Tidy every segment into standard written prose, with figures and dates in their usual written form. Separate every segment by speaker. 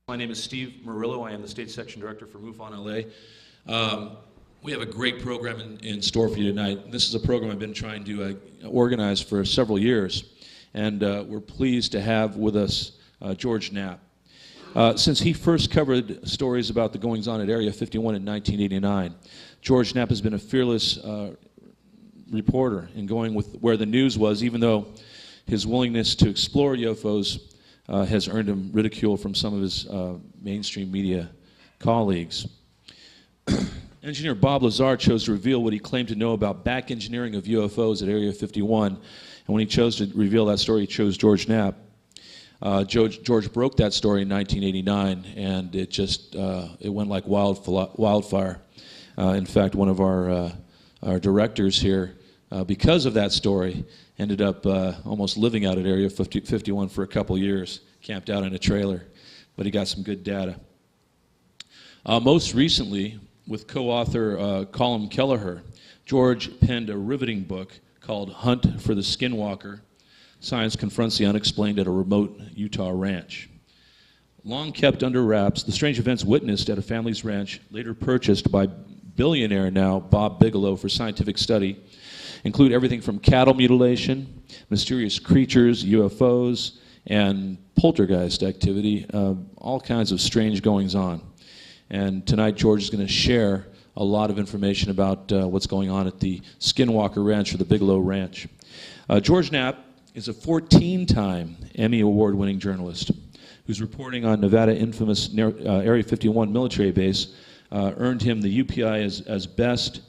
Speaker 1: My name is Steve Murillo. I am the State Section Director for MUFON LA. We have a great program in store for you tonight. This is a program I've been trying to organize for several years, and we're pleased to have with us George Knapp. Since he first covered stories about the goings-on at Area 51 in 1989, George Knapp has been a fearless reporter in going with where the news was, even though his willingness to explore UFOs has earned him ridicule from some of his mainstream media colleagues. Engineer Bob Lazar chose to reveal what he claimed to know about back engineering of UFOs at Area 51, and when he chose to reveal that story, he chose George Knapp. George broke that story in 1989, and it just it went like wildfire. In fact, one of our directors here, because of that story, ended up almost living out at Area 51 for a couple years, camped out in a trailer, but he got some good data. Most recently, with co-author Colin Kelleher, George penned a riveting book called Hunt for the Skinwalker: Science Confronts the Unexplained at a Remote Utah Ranch. Long kept under wraps, the strange events witnessed at a family's ranch, later purchased by billionaire now Bob Bigelow for scientific study, include everything from cattle mutilation, mysterious creatures, UFOs, and poltergeist activity, all kinds of strange goings-on. And tonight George is going to share a lot of information about what's going on at the Skinwalker Ranch or the Bigelow Ranch. George Knapp is a 14-time Emmy Award-winning journalist whose reporting on Nevada infamous Area 51 military base earned him the UPI as best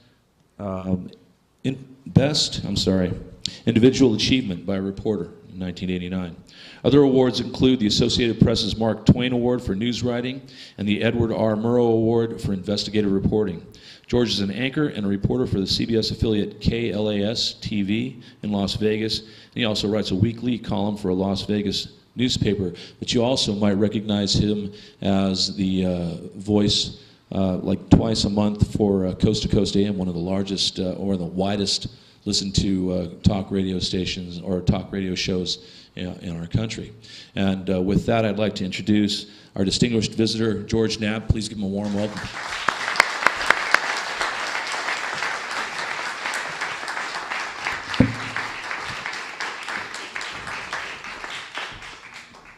Speaker 1: individual achievement by a reporter in 1989. Other awards include the Associated Press's Mark Twain Award for news writing and the Edward R. Murrow Award for investigative reporting. George is an anchor and a reporter for the CBS affiliate KLAS-TV in Las Vegas. And he also writes a weekly column for a Las Vegas newspaper, but you also might recognize him as the voice like twice a month for Coast to Coast AM, one of the largest or the widest listened to talk radio stations or talk radio shows in our country. And with that, I'd like to introduce our distinguished visitor, George Knapp. Please give him a warm welcome.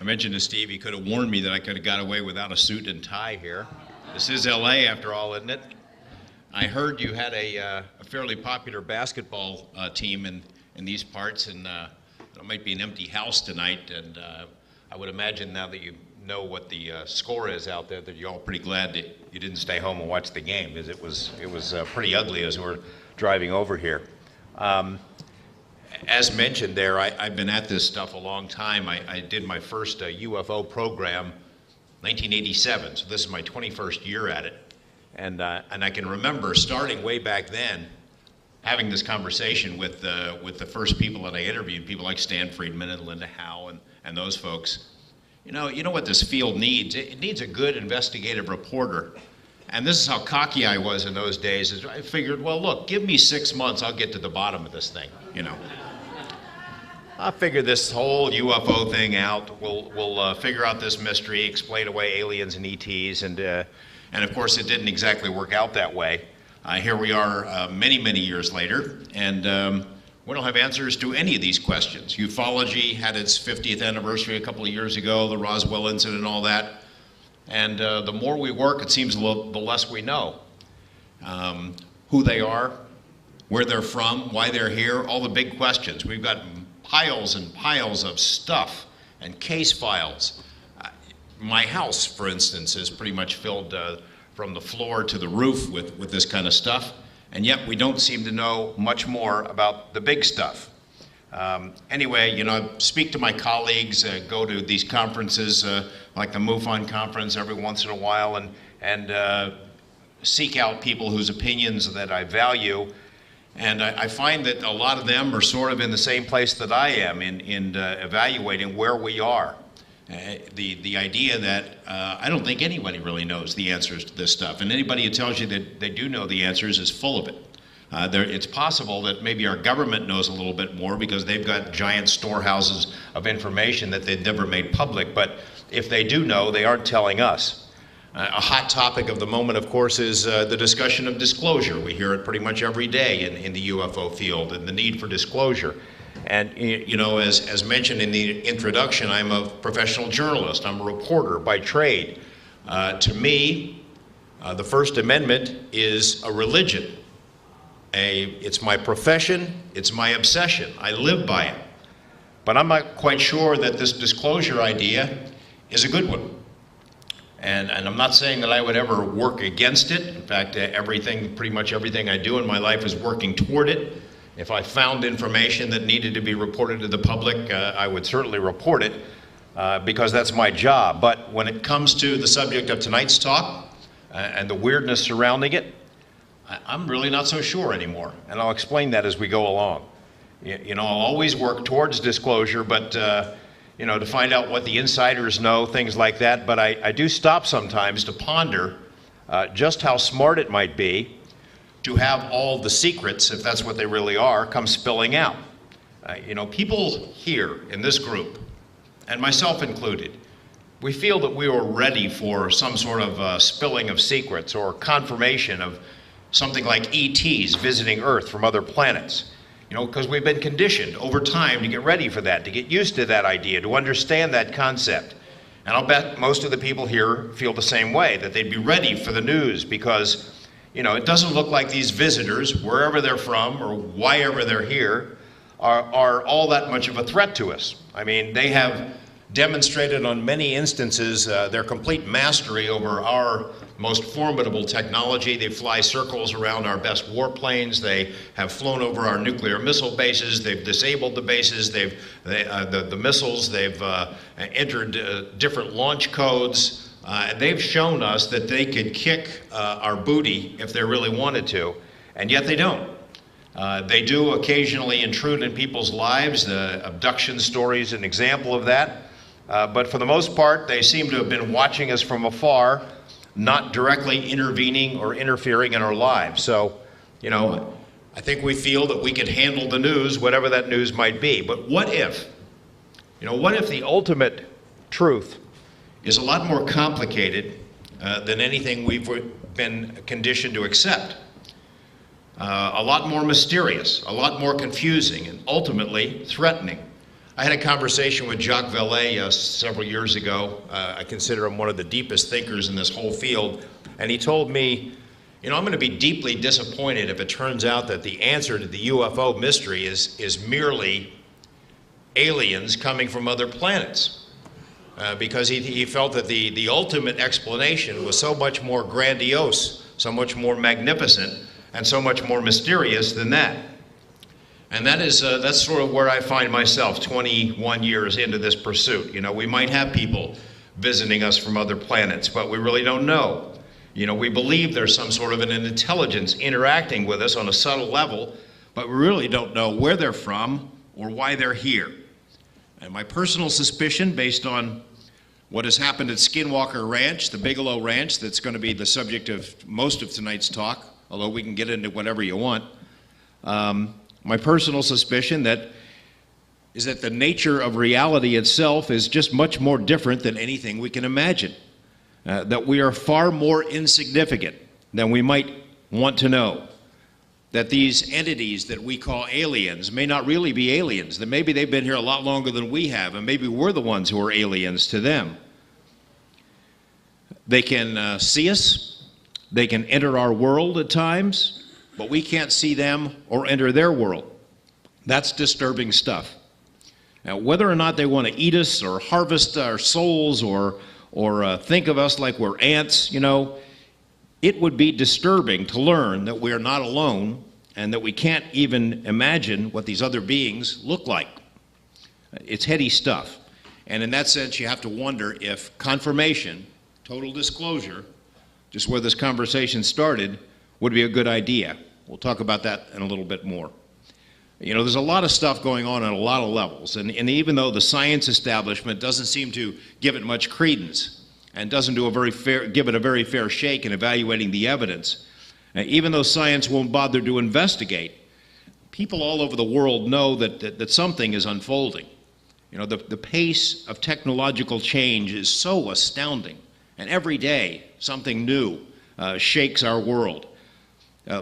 Speaker 2: I mentioned to Steve he could have warned me that I could have got away without a suit and tie here. This is LA after all, isn't it? I heard you had a fairly popular basketball team in these parts, and it might be an empty house tonight, and I would imagine now that you know what the score is out there that you're all pretty glad that you didn't stay home and watch the game, because it was pretty ugly as we were driving over here. As mentioned there, I've been at this stuff a long time. I did my first UFO program 1987, so this is my 21st year at it. And I can remember starting way back then, having this conversation with the first people that I interviewed, people like Stan Friedman and Linda Howe and those folks. You know what this field needs? It needs a good investigative reporter. And this is how cocky I was in those days. Is I figured, well, look, give me 6 months, I'll get to the bottom of this thing, you know. I'll figure this whole UFO thing out. We'll figure out this mystery, explain away aliens and ETs, and of course it didn't exactly work out that way. Here we are many years later, and we don't have answers to any of these questions. Ufology had its 50th anniversary a couple of years ago, the Roswell incident and all that, and the more we work, it seems the less we know. Who they are, where they're from, why they're here, all the big questions. We've got piles and piles of stuff and case files. My house, for instance, is pretty much filled from the floor to the roof with this kind of stuff, and yet we don't seem to know much more about the big stuff. Anyway, you know, speak to my colleagues, go to these conferences like the MUFON conference every once in a while, and seek out people whose opinions that I value. And I find that a lot of them are sort of in the same place that I am in evaluating where we are. The idea that I don't think anybody really knows the answers to this stuff, and anybody who tells you that they do know the answers is full of it. It's possible that maybe our government knows a little bit more because they've got giant storehouses of information that they've never made public, but if they do know, they aren't telling us. A hot topic of the moment, of course, is the discussion of disclosure. We hear it pretty much every day in the UFO field, and the need for disclosure. And, you know, as mentioned in the introduction, I'm a professional journalist. I'm a reporter by trade. To me, the First Amendment is a religion. It's my profession, it's my obsession. I live by it. But I'm not quite sure that this disclosure idea is a good one. And I'm not saying that I would ever work against it. In fact, pretty much everything I do in my life is working toward it. If I found information that needed to be reported to the public, I would certainly report it because that's my job. But when it comes to the subject of tonight's talk and the weirdness surrounding it, I'm really not so sure anymore. And I'll explain that as we go along. You know, I'll always work towards disclosure, but you know, to find out what the insiders know, things like that. But I do stop sometimes to ponder just how smart it might be to have all the secrets, if that's what they really are, come spilling out. You know, people here in this group, and myself included, we feel that we were ready for some sort of spilling of secrets or confirmation of something like ETs visiting Earth from other planets. You know, because we've been conditioned over time to get ready for that, to get used to that idea, to understand that concept. And I'll bet most of the people here feel the same way, that they'd be ready for the news because, you know, it doesn't look like these visitors, wherever they're from or why ever they're here, are all that much of a threat to us. I mean, they have demonstrated on many instances their complete mastery over our most formidable technology. They fly circles around our best warplanes. They have flown over our nuclear missile bases. They've disabled the bases. The missiles. They've entered different launch codes. They've shown us that they could kick our booty if they really wanted to, and yet they don't. They do occasionally intrude in people's lives. The abduction story is an example of that. But for the most part, they seem to have been watching us from afar, not directly intervening or interfering in our lives. So, you know, I think we feel that we could handle the news, whatever that news might be. But what if, you know, what if the ultimate truth is a lot more complicated than anything we've been conditioned to accept? A lot more mysterious, a lot more confusing, and ultimately threatening. I had a conversation with Jacques Vallée several years ago. I consider him one of the deepest thinkers in this whole field. And he told me, you know, I'm going to be deeply disappointed if it turns out that the answer to the UFO mystery is merely aliens coming from other planets. Because he felt that the ultimate explanation was so much more grandiose, so much more magnificent, and so much more mysterious than that. And that's sort of where I find myself 21 years into this pursuit. You know, we might have people visiting us from other planets, but we really don't know. You know, we believe there's some sort of an intelligence interacting with us on a subtle level, but we really don't know where they're from or why they're here. And my personal suspicion, based on what has happened at Skinwalker Ranch, the Bigelow Ranch, that's going to be the subject of most of tonight's talk, although we can get into whatever you want, my personal suspicion is that the nature of reality itself is just much more different than anything we can imagine. That we are far more insignificant than we might want to know. That these entities that we call aliens may not really be aliens. That maybe they've been here a lot longer than we have, and maybe we're the ones who are aliens to them. They can see us. They can enter our world at times. But we can't see them or enter their world. That's disturbing stuff. Now, whether or not they want to eat us or harvest our souls or think of us like we're ants, you know, it would be disturbing to learn that we are not alone and that we can't even imagine what these other beings look like. It's heady stuff. And in that sense, you have to wonder if confirmation, total disclosure, just where this conversation started, would be a good idea. We'll talk about that in a little bit more. You know, there's a lot of stuff going on a lot of levels, and even though the science establishment doesn't seem to give it much credence and doesn't give it a very fair shake in evaluating the evidence, even though science won't bother to investigate, people all over the world know that something is unfolding. You know, the pace of technological change is so astounding, and every day something new shakes our world.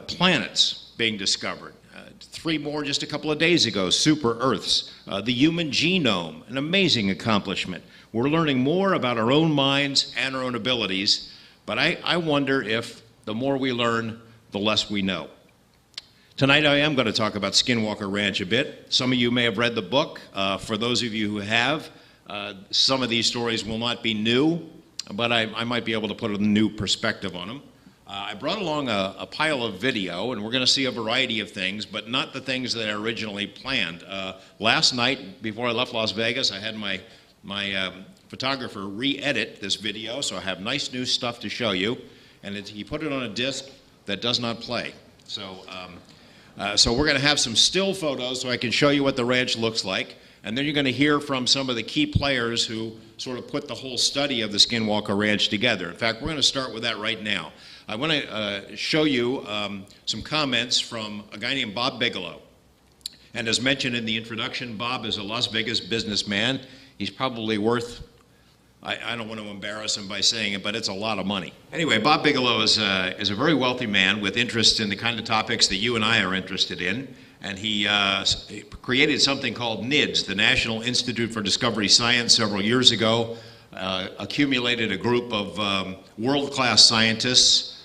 Speaker 2: Planets being discovered. 3 more just a couple of days ago, super Earths. The human genome, an amazing accomplishment. We're learning more about our own minds and our own abilities, but I wonder if the more we learn, the less we know. Tonight I am going to talk about Skinwalker Ranch a bit. Some of you may have read the book. For those of you who have, some of these stories will not be new, but I might be able to put a new perspective on them. I brought along a pile of video, and we're going to see a variety of things, but not the things that I originally planned. Last night, before I left Las Vegas, I had my photographer re-edit this video, so I have nice new stuff to show you, and he put it on a disc that does not play. So we're going to have some still photos so I can show you what the ranch looks like, and then you're going to hear from some of the key players who sort of put the whole study of the Skinwalker Ranch together. In fact, we're going to start with that right now. I want to show you some comments from a guy named Bob Bigelow. And as mentioned in the introduction, Bob is a Las Vegas businessman. He's probably worth, I don't want to embarrass him by saying it, but it's a lot of money. Anyway, Bob Bigelow is a very wealthy man with interests in the kind of topics that you and I are interested in. And he created something called NIDS, the National Institute for Discovery Science, several years ago. Accumulated a group of world-class scientists,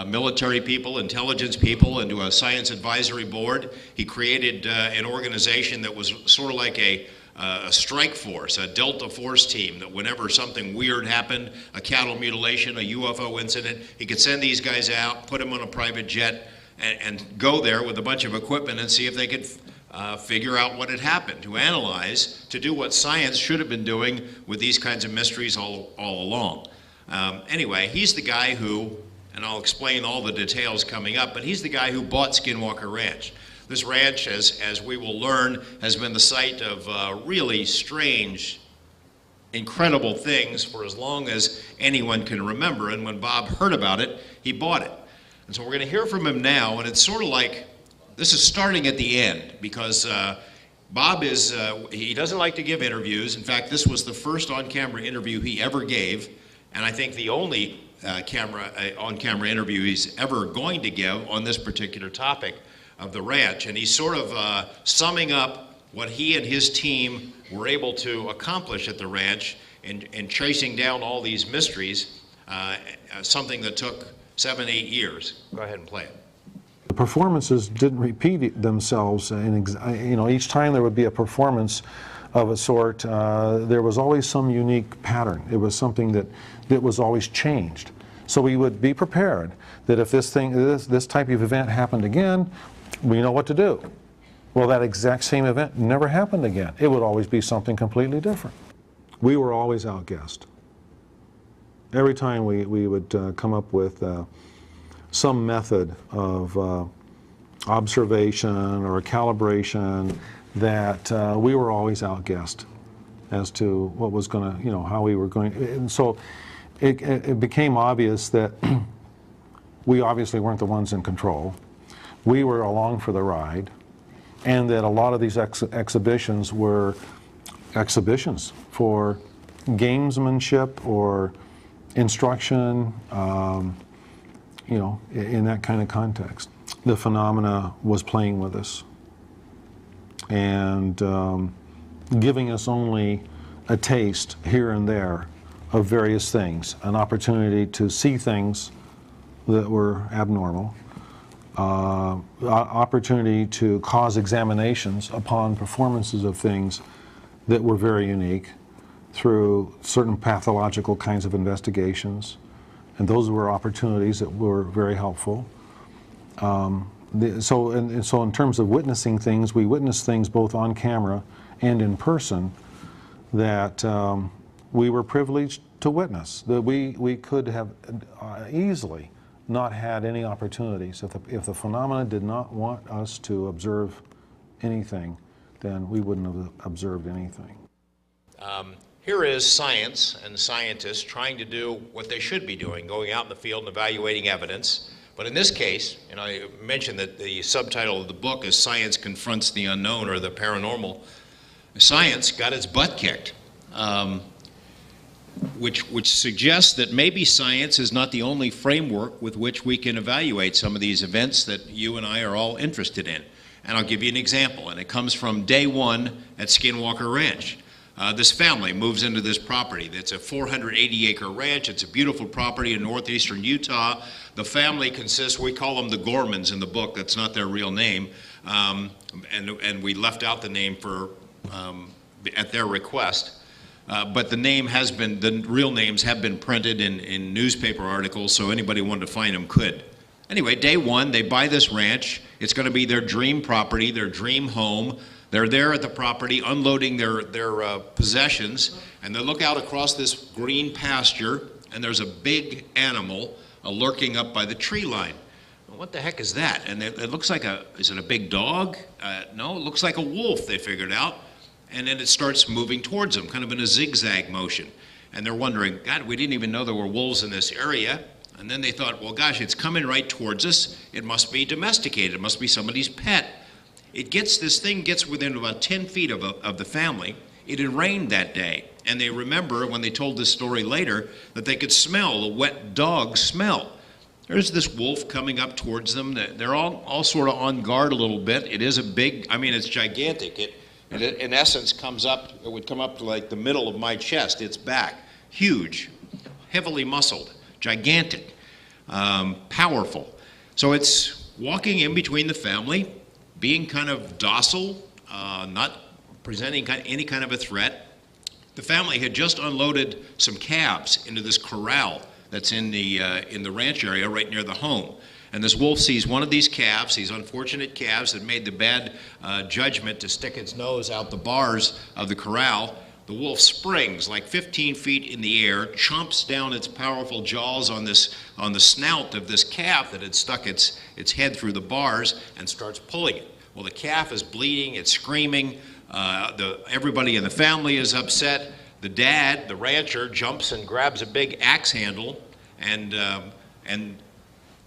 Speaker 2: military people, intelligence people, into a science advisory board. He created an organization that was sort of like a strike force, a Delta Force team, that whenever something weird happened, a cattle mutilation, a UFO incident, he could send these guys out, put them on a private jet, and go there with a bunch of equipment and see if they could figure out what had happened, to analyze, to do what science should have been doing with these kinds of mysteries all along. Anyway, he's the guy who, and I'll explain all the details coming up, but he's the guy who bought Skinwalker Ranch. This ranch, as we will learn, has been the site of really strange, incredible things for as long as anyone can remember, and when Bob heard about it, he bought it. And so we're going to hear from him now, and it's sort of like, this is starting at the end, because Bob he doesn't like to give interviews. In fact, this was the first on-camera interview he ever gave, and I think the only on-camera interview he's ever going to give on this particular topic of the ranch. And he's sort of summing up what he and his team were able to accomplish at the ranch in chasing down all these mysteries, something that took 7-8 years. Go ahead and play it.
Speaker 3: The performances didn't repeat themselves. Each time there would be a performance of a sort, there was always some unique pattern. It was something that was always changed. So we would be prepared that if this type of event happened again, we know what to do. Well, that exact same event never happened again. It would always be something completely different. We were always outguessed. Every time we would come up with some method of observation or calibration, that we were always outguessed as to what was going to, how we were going. And so it became obvious that we obviously weren't the ones in control. We were along for the ride, and that a lot of these exhibitions were exhibitions for gamesmanship or instruction, in that kind of context. The phenomena was playing with us and giving us only a taste here and there of various things, an opportunity to see things that were abnormal, opportunity to cause examinations upon performances of things that were very unique through certain pathological kinds of investigations, and those were opportunities that were very helpful. So in terms of witnessing things, we witnessed things both on camera and in person that we were privileged to witness, that we could have easily not had any opportunities. If the phenomena did not want us to observe anything, then we wouldn't have observed anything.
Speaker 2: Here is science and scientists trying to do what they should be doing, going out in the field and evaluating evidence. But in this case, and I mentioned that the subtitle of the book is Science Confronts the Unknown, or the Paranormal. science got its butt kicked, which suggests that maybe science is not the only framework with which we can evaluate some of these events that you and I are all interested in. And I'll give you an example, and it comes from day one at Skinwalker Ranch. This family moves into this property. It's a 480-acre ranch. It's a beautiful property in northeastern Utah. The family consists, we call them the Gormans in the book. That's not their real name. And we left out the name for at their request. But the real names have been printed in newspaper articles, so anybody who wanted to find them could. Anyway, day one, they buy this ranch. It's going to be their dream property, their dream home. They're there at the property unloading their possessions, and they look out across this green pasture, and there's a big animal lurking up by the tree line. Well, what the heck is that? And it looks like is it a big dog? No, it looks like a wolf, they figured out. And then it starts moving towards them, kind of in a zigzag motion. And they're wondering, God, we didn't even know there were wolves in this area. And then they thought, well, gosh, it's coming right towards us. It must be domesticated. It must be somebody's pet. This thing gets within about 10 feet of the family. It had rained that day. And they remember, when they told this story later, that they could smell the wet dog smell. There's this wolf coming up towards them. They're all sort of on guard a little bit. It is it's gigantic. It in essence it would come up to like the middle of my chest, its back. Huge, heavily muscled, gigantic, powerful. So it's walking in between the family, being kind of docile, not presenting any kind of a threat. The family had just unloaded some calves into this corral that's in the ranch area right near the home. And this wolf sees one of these calves, these unfortunate calves that made the bad judgment to stick its nose out the bars of the corral. The wolf springs like 15 feet in the air, chomps down its powerful jaws on the snout of this calf that had stuck its head through the bars, and starts pulling it. Well, the calf is bleeding, it's screaming. Everybody in the family is upset. The dad, the rancher, jumps and grabs a big axe handle and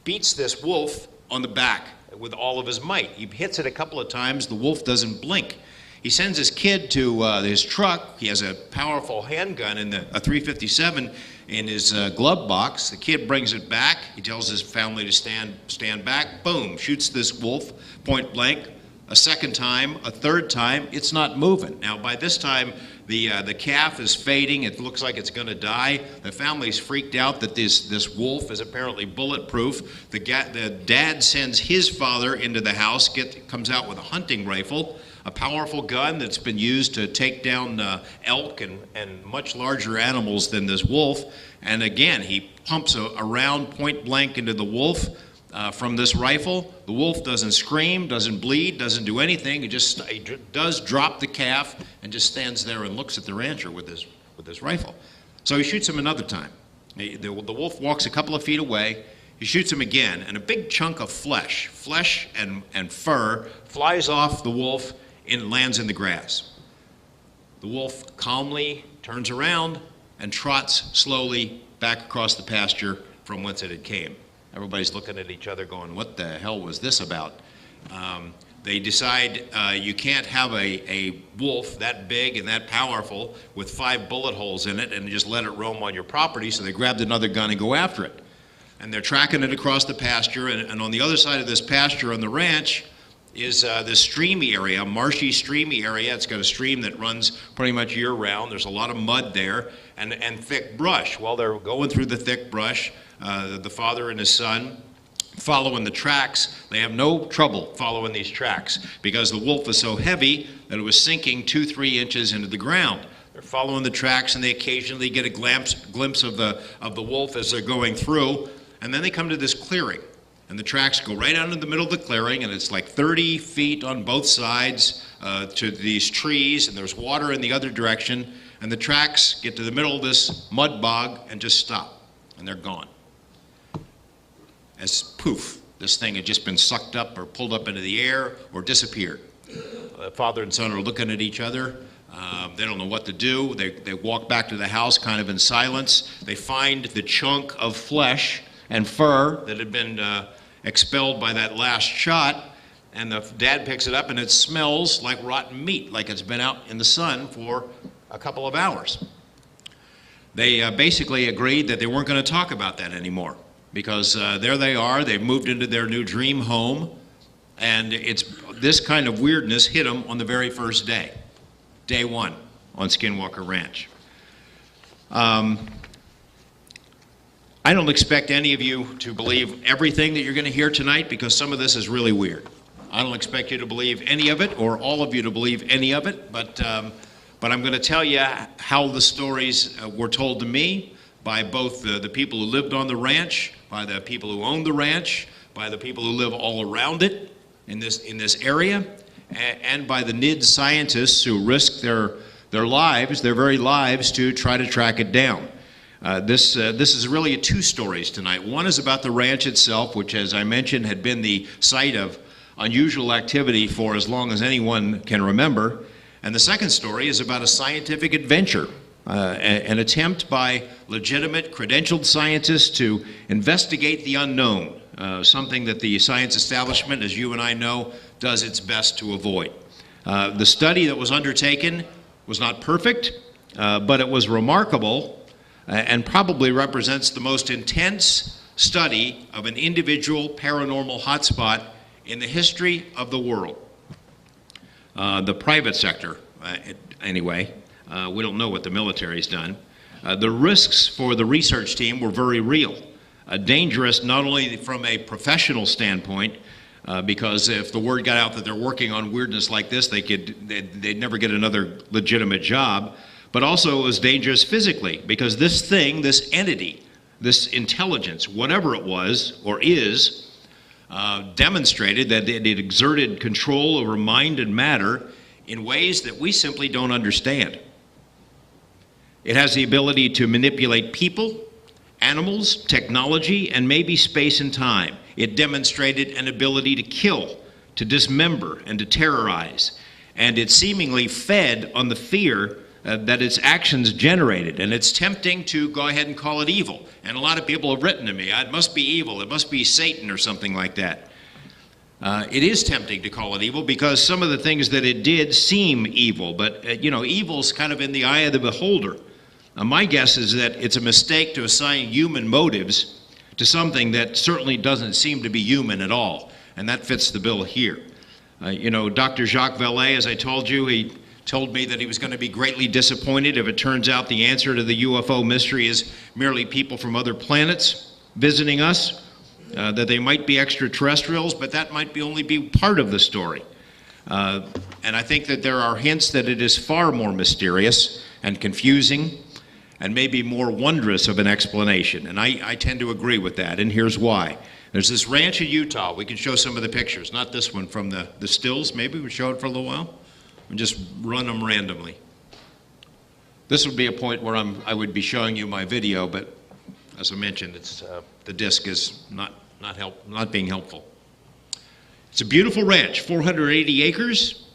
Speaker 2: beats this wolf on the back with all of his might. He hits it a couple of times. The wolf doesn't blink. He sends his kid to his truck. He has a powerful handgun a .357 in his glove box. The kid brings it back. He tells his family to stand back. Boom, shoots this wolf point blank. A second time, a third time, it's not moving. Now, by this time, the calf is fading. It looks like it's going to die. The family's freaked out that this wolf is apparently bulletproof. The dad sends his father into the house, comes out with a hunting rifle, a powerful gun that's been used to take down elk and much larger animals than this wolf. And again, he pumps a round point blank into the wolf. From this rifle. The wolf doesn't scream, doesn't bleed, doesn't do anything. He does drop the calf and just stands there and looks at the rancher with his rifle. So he shoots him another time. The wolf walks a couple of feet away. He shoots him again, and a big chunk of flesh and fur flies off the wolf and lands in the grass. The wolf calmly turns around and trots slowly back across the pasture from whence it had came. Everybody's looking at each other going, what the hell was this about? They decide you can't have a wolf that big and that powerful with 5 bullet holes in it and just let it roam on your property, so they grabbed another gun and go after it. And they're tracking it across the pasture, and on the other side of this pasture on the ranch is this streamy area, marshy, streamy area. It's got a stream that runs pretty much year-round. There's a lot of mud there and thick brush. While they're going through the thick brush, the father and his son following the tracks. They have no trouble following these tracks because the wolf is so heavy that it was sinking 2-3 inches into the ground. They're following the tracks, and they occasionally get a glimpse of the wolf as they're going through. And then they come to this clearing, and the tracks go right out in the middle of the clearing, and it's like 30 feet on both sides to these trees, and there's water in the other direction. And the tracks get to the middle of this mud bog and just stop, and they're gone. As poof, this thing had just been sucked up or pulled up into the air or disappeared. The father and son are looking at each other. They don't know what to do. They walk back to the house kind of in silence. They find the chunk of flesh and fur that had been expelled by that last shot, and the dad picks it up, and it smells like rotten meat, like it's been out in the sun for a couple of hours. They basically agreed that they weren't going to talk about that anymore, because there they are, they've moved into their new dream home, and this kind of weirdness hit them on the very first day, day one on Skinwalker Ranch. I don't expect any of you to believe everything that you're going to hear tonight, because some of this is really weird. I don't expect you to believe any of it, or all of you to believe any of it, but I'm going to tell you how the stories were told to me by both the people who lived on the ranch, by the people who owned the ranch, by the people who live all around it in this area, and by the NIDS scientists who risked their lives, their very lives, to try to track it down. This is really two stories tonight. One is about the ranch itself, which, as I mentioned, had been the site of unusual activity for as long as anyone can remember. And the second story is about a scientific adventure, an attempt by legitimate, credentialed scientists to investigate the unknown, something that the science establishment, as you and I know, does its best to avoid. The study that was undertaken was not perfect, but it was remarkable and probably represents the most intense study of an individual paranormal hotspot in the history of the world. The private sector, anyway. We don't know what the military's done. The risks for the research team were very real. Dangerous not only from a professional standpoint, because if the word got out that they're working on weirdness like this, they'd never get another legitimate job, but also it was dangerous physically, because this thing, this entity, this intelligence, whatever it was or is, demonstrated that it exerted control over mind and matter in ways that we simply don't understand. It has the ability to manipulate people, animals, technology, and maybe space and time. It demonstrated an ability to kill, to dismember, and to terrorize. And it seemingly fed on the fear that its actions generated. And it's tempting to go ahead and call it evil. And a lot of people have written to me, it must be evil, it must be Satan or something like that. It is tempting to call it evil, because some of the things that it did seem evil, but evil's kind of in the eye of the beholder. My guess is that it's a mistake to assign human motives to something that certainly doesn't seem to be human at all, and that fits the bill here. Dr. Jacques Vallée, as I told you, he told me that he was going to be greatly disappointed if it turns out the answer to the UFO mystery is merely people from other planets visiting us, that they might be extraterrestrials, but that might only be part of the story. And I think that there are hints that it is far more mysterious and confusing and maybe more wondrous of an explanation. And I tend to agree with that, and here's why. There's this ranch in Utah. We can show some of the pictures, not this one from the stills. Maybe we show it for a little while and just run them randomly. This would be a point where I would be showing you my video, but as I mentioned, it's the disc is not being helpful. It's a beautiful ranch, 480 acres,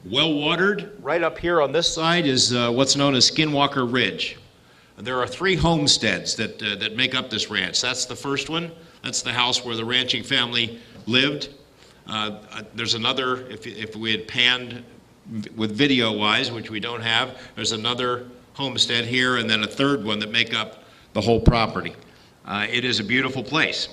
Speaker 2: well watered. Right up here on this side is what's known as Skinwalker Ridge. And there are 3 homesteads that make up this ranch. That's the first one. That's the house where the ranching family lived. There's another, if we had panned with video-wise, which we don't have, there's another homestead here, and then a third one that make up the whole property. It is a beautiful place.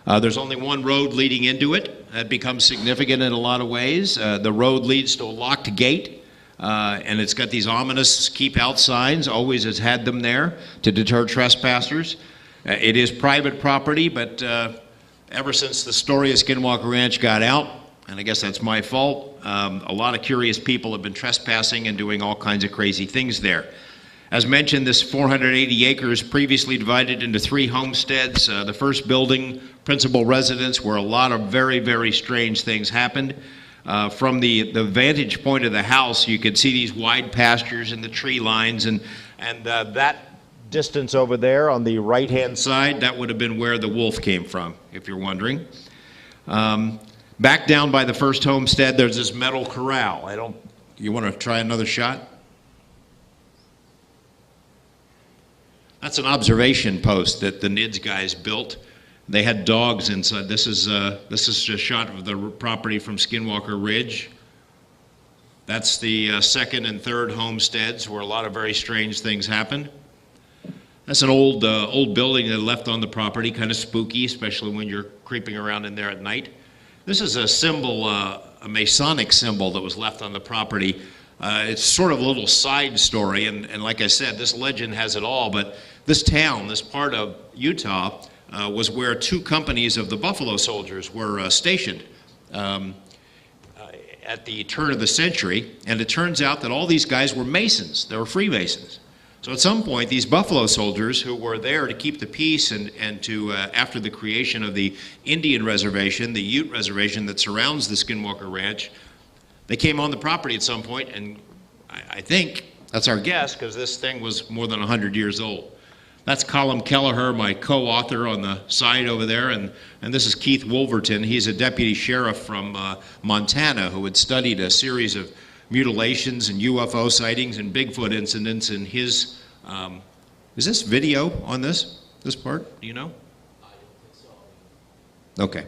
Speaker 2: There's only one road leading into it. That becomes significant in a lot of ways. The road leads to a locked gate, and it's got these ominous keep out signs, always has had them there to deter trespassers. It is private property, but ever since the story of Skinwalker Ranch got out, and I guess that's my fault, a lot of curious people have been trespassing and doing all kinds of crazy things there. As mentioned, this 480 acres previously divided into 3 homesteads. The first building, principal residence, where a lot of very, very strange things happened. From the vantage point of the house, you could see these wide pastures and the tree lines, and that distance over there on the right-hand side, that would have been where the wolf came from, if you're wondering. Back down by the first homestead, there's this metal corral. You want to try another shot? That's an observation post that the NIDS guys built They had dogs inside. This is a shot of the property from Skinwalker Ridge. That's the second and third homesteads where a lot of very strange things happened. That's an old building that left on the property, kind of spooky, especially when you're creeping around in there at night. This is a symbol, a Masonic symbol that was left on the property. It's sort of a little side story, and like I said, this legend has it all, but this town, this part of Utah, was where two companies of the Buffalo Soldiers were stationed at the turn of the century, and it turns out that all these guys were Masons. They were Freemasons. So at some point, these Buffalo Soldiers who were there to keep the peace and to, after the creation of the Indian reservation, the Ute reservation that surrounds the Skinwalker Ranch, they came on the property at some point, and I think, that's our guess, because this thing was more than 100 years old. That's Colin Kelleher, my co-author on the side over there, and this is Keith Wolverton. He's a deputy sheriff from Montana who had studied a series of mutilations and UFO sightings and Bigfoot incidents in his, is this video on this part? Do you know?
Speaker 4: I don't think so.
Speaker 2: Okay.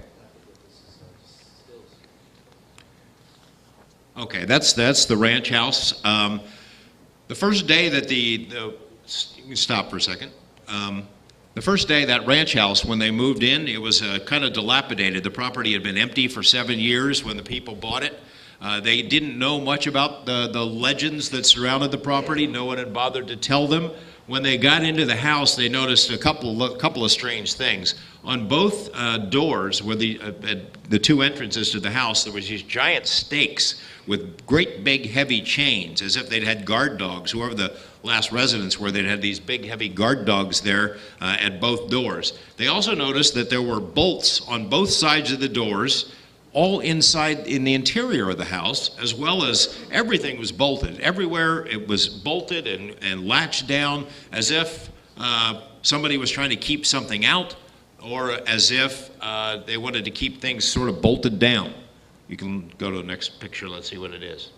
Speaker 2: Okay, that's the ranch house. The first day that you can stop for a second. The first day that ranch house, when they moved in, it was kind of dilapidated. The property had been empty for 7 years when the people bought it. They didn't know much about the legends that surrounded the property. No one had bothered to tell them. When they got into the house, they noticed a couple of strange things. On both doors, where the two entrances to the house, there was these giant stakes with great big heavy chains, as if they'd had guard dogs. Whoever the last residents were, they'd had these big heavy guard dogs there at both doors. They also noticed that there were bolts on both sides of the doors, all inside in the interior of the house, as well as everything was bolted. Everywhere it was bolted and latched down, as if somebody was trying to keep something out, or as if they wanted to keep things sort of bolted down. You can go to the next picture, let's see what it is.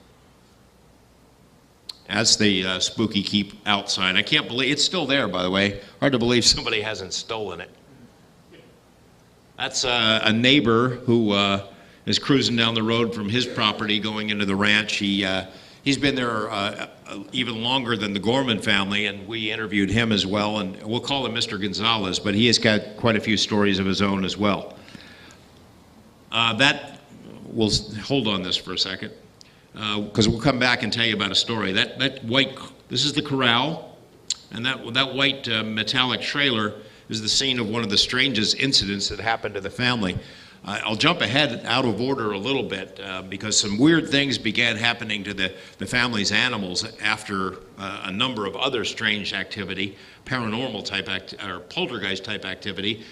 Speaker 2: That's the spooky keep outside. I can't believe, it's still there, by the way. Hard to believe somebody hasn't stolen it. That's a neighbor who is cruising down the road from his property going into the ranch. He's been there even longer than the Gorman family, and we interviewed him as well, and we'll call him Mr. Gonzalez, but he has got quite a few stories of his own as well. We'll hold on this for a second, because we'll come back and tell you about a story. That white, this is the corral, and that white metallic trailer is the scene of one of the strangest incidents that happened to the family. I'll jump ahead out of order a little bit because some weird things began happening to the family's animals after a number of other strange activity, paranormal type or poltergeist type activity.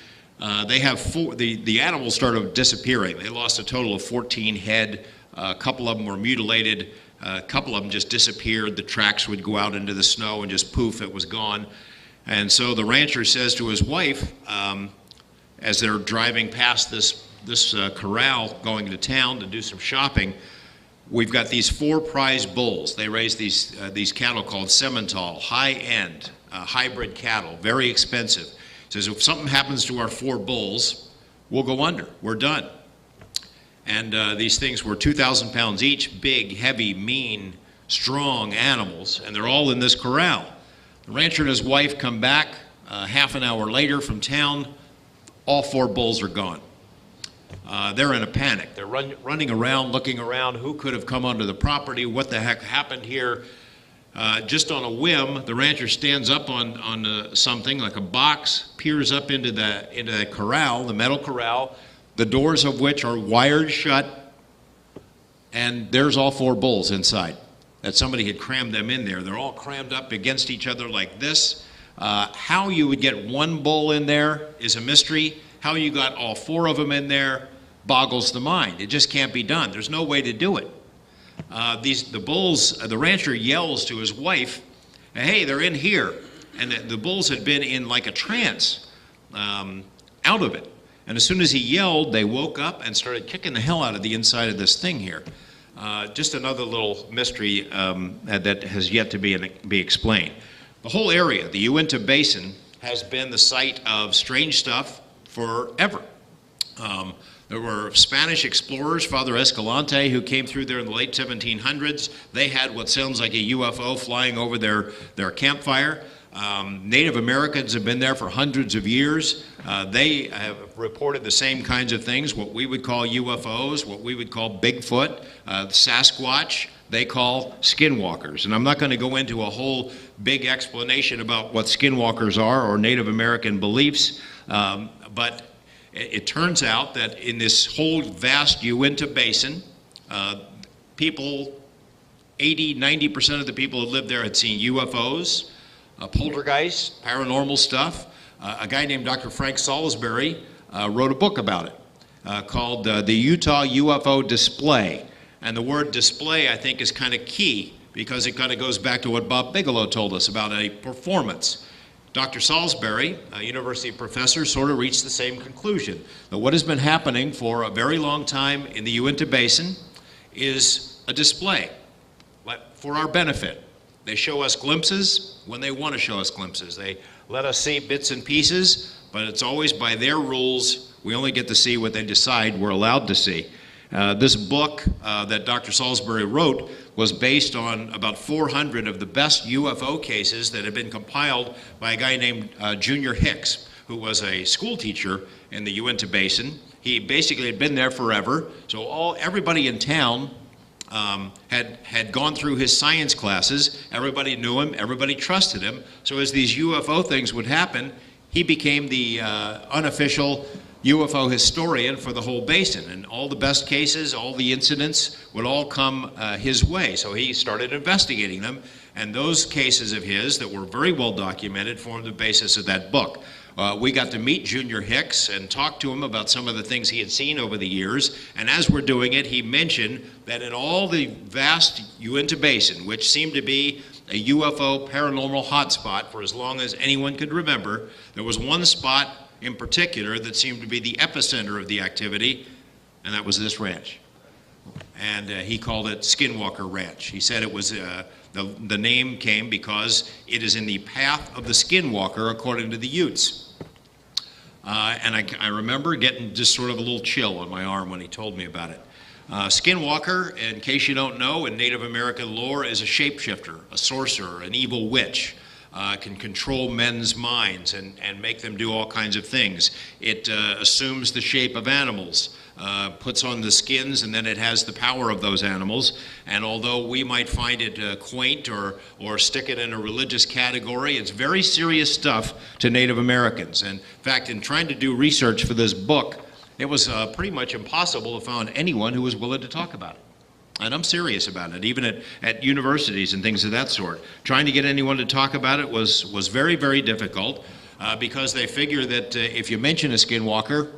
Speaker 2: They have the animals started disappearing. They lost a total of 14 head. A couple of them were mutilated. A couple of them just disappeared. The tracks would go out into the snow and just poof, it was gone. And so the rancher says to his wife, as they're driving past this corral going to town to do some shopping, we've got these 4 prize bulls. They raise these cattle called Simmental, high-end, hybrid cattle, very expensive. Says if something happens to our 4 bulls, we'll go under. We're done. And these things were 2,000 pounds each, big, heavy, mean, strong animals, and they're all in this corral. The rancher and his wife come back half an hour later from town. All 4 bulls are gone. They're in a panic. They're running around, looking around. Who could have come onto the property? What the heck happened here? Just on a whim, the rancher stands up on something like a box, peers up into the corral, the metal corral, the doors of which are wired shut, and there's all 4 bulls inside. That somebody had crammed them in there. They're all crammed up against each other like this. How you would get 1 bull in there is a mystery. How you got all 4 of them in there boggles the mind. It just can't be done. There's no way to do it. The bulls, the rancher yells to his wife, hey, they're in here. And the bulls had been in like a trance, out of it. And as soon as he yelled, they woke up and started kicking the hell out of the inside of this thing here. Just another little mystery that has yet to be explained. The whole area, the Uinta Basin, has been the site of strange stuff forever. There were Spanish explorers, Father Escalante, who came through there in the late 1700s. They had what sounds like a UFO flying over their campfire. Native Americans have been there for hundreds of years. They have reported the same kinds of things, what we would call UFOs, what we would call Bigfoot, Sasquatch, they call skinwalkers. And I'm not going to go into a whole big explanation about what skinwalkers are or Native American beliefs, but it turns out that in this whole vast Uinta Basin, people, 80–90% of the people who lived there had seen UFOs, poltergeists, paranormal stuff. A guy named Dr. Frank Salisbury wrote a book about it called The Utah UFO Display. And the word display, I think, is kind of key because it kind of goes back to what Bob Bigelow told us about a performance. Dr. Salisbury, a university professor, sort of reached the same conclusion, that what has been happening for a very long time in the Uinta Basin is a display for our benefit. They show us glimpses when they want to show us glimpses. They let us see bits and pieces, but it's always by their rules. We only get to see what they decide we're allowed to see. This book that Dr. Salisbury wrote was based on about 400 of the best UFO cases that had been compiled by a guy named Junior Hicks, who was a school teacher in the Uinta Basin. He basically had been there forever, so everybody in town had gone through his science classes. Everybody knew him, everybody trusted him. So as these UFO things would happen, he became the unofficial UFO historian for the whole basin, and all the best cases, all the incidents would all come his way. So he started investigating them, and those cases of his that were very well documented formed the basis of that book. We got to meet Junior Hicks and talk to him about some of the things he had seen over the years, and as we're doing it, he mentioned that in all the vast Uinta Basin, which seemed to be a UFO paranormal hotspot for as long as anyone could remember, there was one spot in particular that seemed to be the epicenter of the activity, and that was this ranch. And he called it Skinwalker Ranch. He said it was, the name came because it is in the path of the Skinwalker according to the Utes. And I remember getting just sort of a little chill on my arm when he told me about it. Skinwalker, in case you don't know, in Native American lore is a shapeshifter, a sorcerer, an evil witch. Can control men's minds and make them do all kinds of things. It assumes the shape of animals, puts on the skins, and then it has the power of those animals. And although we might find it quaint or stick it in a religious category, it's very serious stuff to Native Americans. And in fact, in trying to do research for this book, it was pretty much impossible to find anyone who was willing to talk about it. And I'm serious about it, even at universities and things of that sort. Trying to get anyone to talk about it was very, very difficult because they figure that if you mention a skinwalker,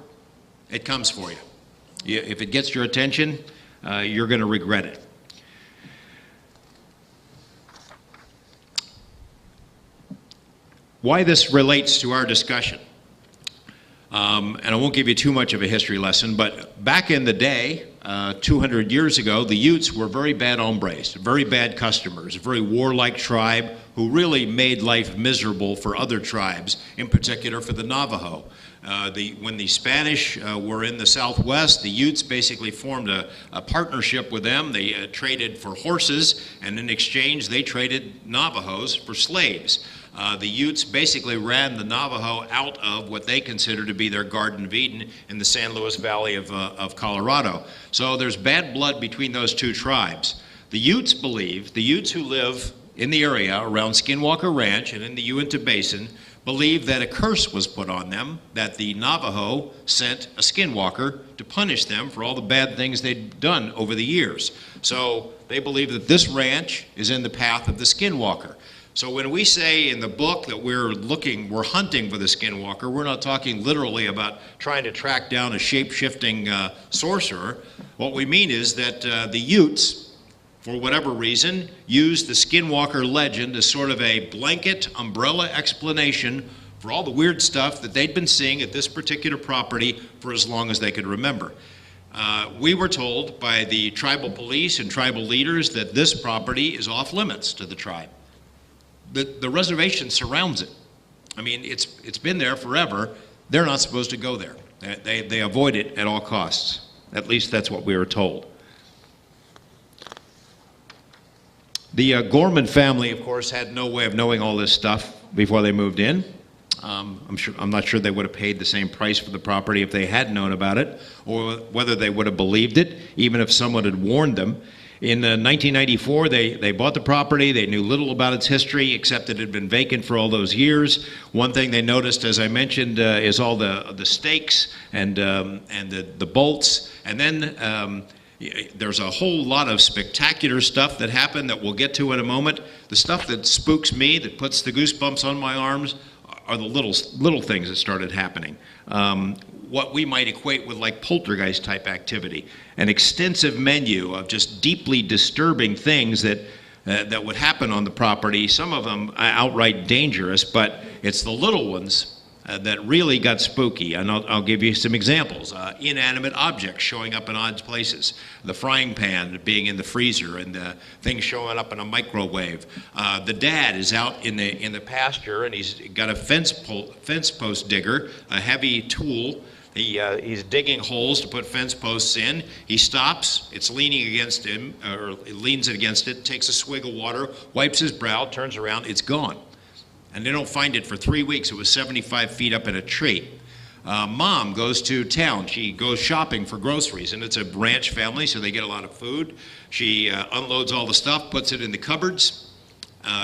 Speaker 2: it comes for you. If it gets your attention, you're going to regret it. Why this relates to our discussion. And I won't give you too much of a history lesson, but back in the day, 200 years ago, the Utes were very bad hombres, very bad customers, a very warlike tribe who really made life miserable for other tribes, in particular for the Navajo. When the Spanish were in the Southwest, the Utes basically formed a partnership with them. They traded for horses, and in exchange, they traded Navajos for slaves. The Utes basically ran the Navajo out of what they consider to be their Garden of Eden in the San Luis Valley of Colorado. So there's bad blood between those two tribes. The Utes believe, the Utes who live in the area around Skinwalker Ranch and in the Uinta Basin, believe that a curse was put on them, that the Navajo sent a skinwalker to punish them for all the bad things they'd done over the years. So they believe that this ranch is in the path of the skinwalker. So when we say in the book that we're hunting for the skinwalker, we're not talking literally about trying to track down a shape-shifting sorcerer. What we mean is that the Utes, for whatever reason, used the skinwalker legend as sort of a blanket umbrella explanation for all the weird stuff that they'd been seeing at this particular property for as long as they could remember. We were told by the tribal police and tribal leaders that this property is off limits to the tribe. The reservation surrounds it. I mean, it's been there forever. they're not supposed to go there. They avoid it at all costs. At least that's what we were told. The Gorman family, of course, had no way of knowing all this stuff before they moved in. I'm not sure they would have paid the same price for the property if they had known about it, or whether they would have believed it, even if someone had warned them. In 1994, they bought the property. They knew little about its history, except that it had been vacant for all those years. One thing they noticed, as I mentioned, is all the stakes and the bolts. And then there's a whole lot of spectacular stuff that happened that we'll get to in a moment. The stuff that spooks me, that puts the goosebumps on my arms, are the little things that started happening. What we might equate with like poltergeist type activity. An extensive menu of just deeply disturbing things that would happen on the property, some of them outright dangerous, but it's the little ones that really got spooky. And I'll give you some examples. Inanimate objects showing up in odd places. The frying pan being in the freezer, and things showing up in a microwave. The dad is out in the pasture, and he's got a fence post digger, a heavy tool. He's digging holes to put fence posts in. He stops. It's leaning against him, or leans against it, takes a swig of water, wipes his brow, turns around. It's gone. And they don't find it for 3 weeks. It was 75 feet up in a tree. Mom goes to town. She goes shopping for groceries, and it's a ranch family, so they get a lot of food. She unloads all the stuff, puts it in the cupboards,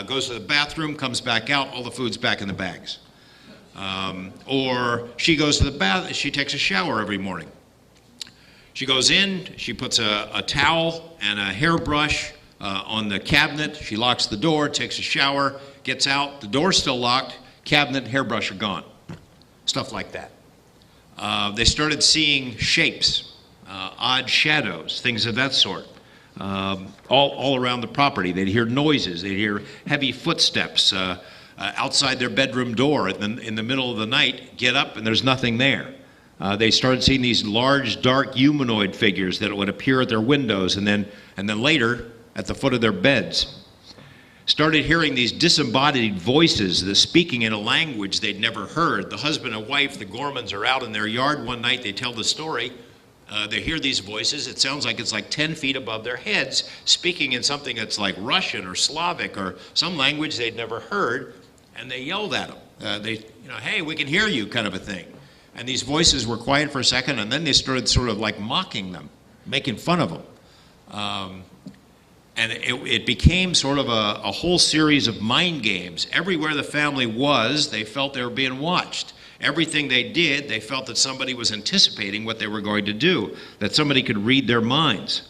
Speaker 2: goes to the bathroom, comes back out, all the food's back in the bags. Or she goes to the bath, she takes a shower every morning. She goes in, she puts a towel and a hairbrush on the cabinet. She locks the door, takes a shower, gets out, the door's still locked, cabinet, hairbrush are gone. Stuff like that. They started seeing shapes, odd shadows, things of that sort, all around the property. They'd hear noises, they'd hear heavy footsteps outside their bedroom door in the middle of the night, get up and there's nothing there. They started seeing these large, dark humanoid figures that would appear at their windows and then later at the foot of their beds. Started hearing these disembodied voices, the speaking in a language they'd never heard. The husband and wife, the Gormans, are out in their yard one night. They tell the story. They hear these voices. It sounds like it's like 10 feet above their heads, speaking in something that's like Russian or Slavic or some language they'd never heard. And they yelled at them. Hey, we can hear you, kind of a thing. And these voices were quiet for a second, and then they started sort of like mocking them, making fun of them. And it became sort of a whole series of mind games. Everywhere the family was, they felt they were being watched. Everything they did, they felt that somebody was anticipating what they were going to do, that somebody could read their minds.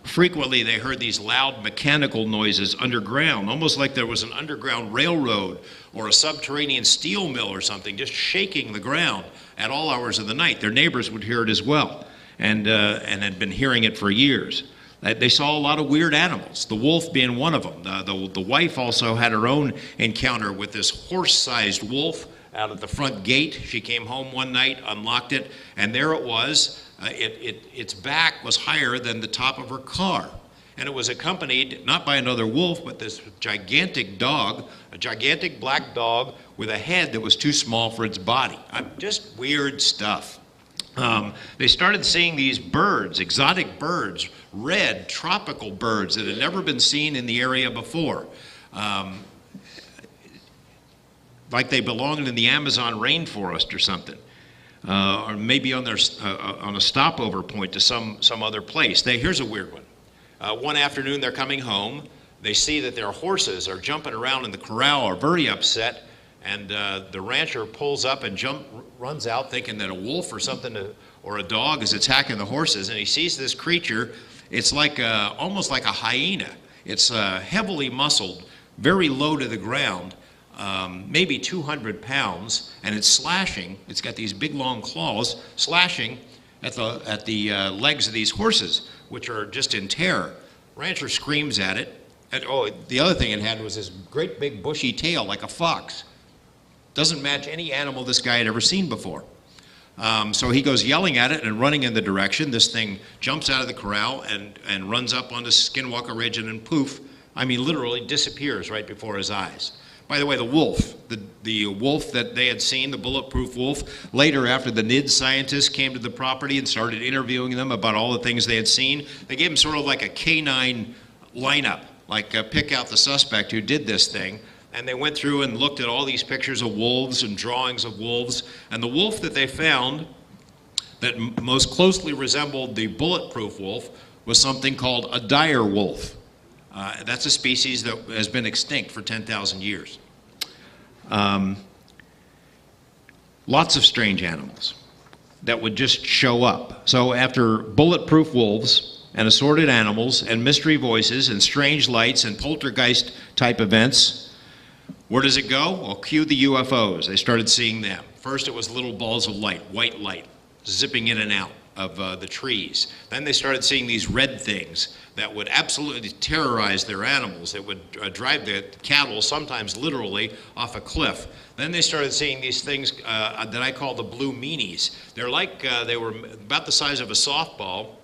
Speaker 2: Frequently, they heard these loud mechanical noises underground, almost like there was an underground railroad or a subterranean steel mill or something, just shaking the ground at all hours of the night. Their neighbors would hear it as well, and had been hearing it for years. They saw a lot of weird animals, the wolf being one of them. The wife also had her own encounter with this horse-sized wolf out at the front gate. She came home one night, unlocked it, and there it was. Its back was higher than the top of her car. And it was accompanied not by another wolf, but this gigantic dog, a gigantic black dog with a head that was too small for its body. Just weird stuff. They started seeing these birds, exotic birds, red tropical birds that had never been seen in the area before. Like they belonged in the Amazon rainforest or something. Or maybe on a stopover point to some other place. Here's a weird one. One afternoon they're coming home. They see that their horses are jumping around in the corral, are very upset, and the rancher pulls up and runs out thinking that a wolf or something or a dog is attacking the horses, and he sees this creature. It's like almost like a hyena. It's heavily muscled, very low to the ground, maybe 200 pounds, and it's slashing. It's got these big long claws slashing at the legs of these horses, which are just in terror. Rancher screams at it. And, the other thing it had was this great big bushy tail like a fox. Doesn't match any animal this guy had ever seen before. So he goes yelling at it and running in the direction. This thing jumps out of the corral and runs up onto Skinwalker Ridge and then poof, I mean literally disappears right before his eyes. By the way, the wolf, the wolf that they had seen, the bulletproof wolf, later after the NIDS scientists came to the property and started interviewing them about all the things they had seen, they gave them sort of like a canine lineup, like pick out the suspect who did this thing. And they went through and looked at all these pictures of wolves and drawings of wolves. And the wolf that they found that most closely resembled the bulletproof wolf was something called a dire wolf. That's a species that has been extinct for 10,000 years. Lots of strange animals that would just show up. So after bulletproof wolves and assorted animals and mystery voices and strange lights and poltergeist type events, where does it go? Well, cue the UFOs. They started seeing them. First it was little balls of light, white light, zipping in and out of the trees. Then they started seeing these red things that would absolutely terrorize their animals. It would drive the cattle, sometimes literally, off a cliff. Then they started seeing these things that I call the blue meanies. They're like, they were about the size of a softball,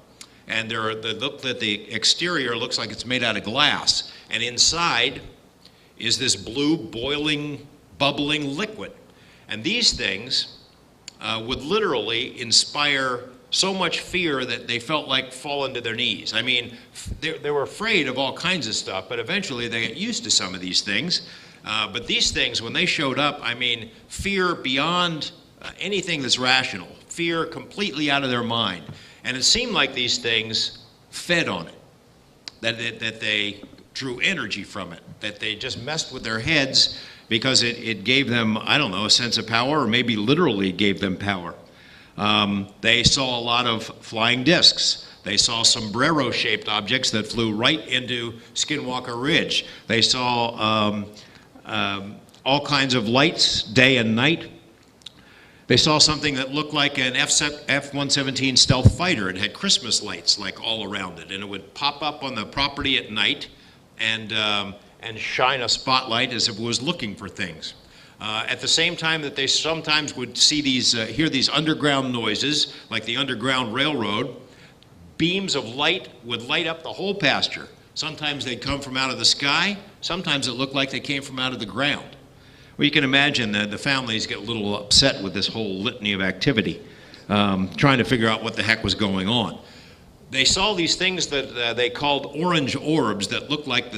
Speaker 2: and the exterior looks like it's made out of glass. And inside is this blue, boiling, bubbling liquid. And these things would literally inspire so much fear that they felt like falling to their knees. I mean, they were afraid of all kinds of stuff, but eventually they got used to some of these things. But these things, when they showed up, I mean, fear beyond anything that's rational, fear completely out of their mind. And it seemed like these things fed on it, that they drew energy from it, that they just messed with their heads because it gave them, I don't know, a sense of power, or maybe literally gave them power. They saw a lot of flying discs. They saw sombrero-shaped objects that flew right into Skinwalker Ridge. They saw all kinds of lights, day and night. They saw something that looked like an F-117 stealth fighter. It had Christmas lights like all around it, and it would pop up on the property at night and shine a spotlight as if it was looking for things. At the same time that they sometimes would see these, hear these underground noises, like the Underground Railroad, beams of light would light up the whole pasture. Sometimes they'd come from out of the sky. Sometimes it looked like they came from out of the ground. Well, you can imagine that the families get a little upset with this whole litany of activity, trying to figure out what the heck was going on. They saw these things that they called orange orbs that looked like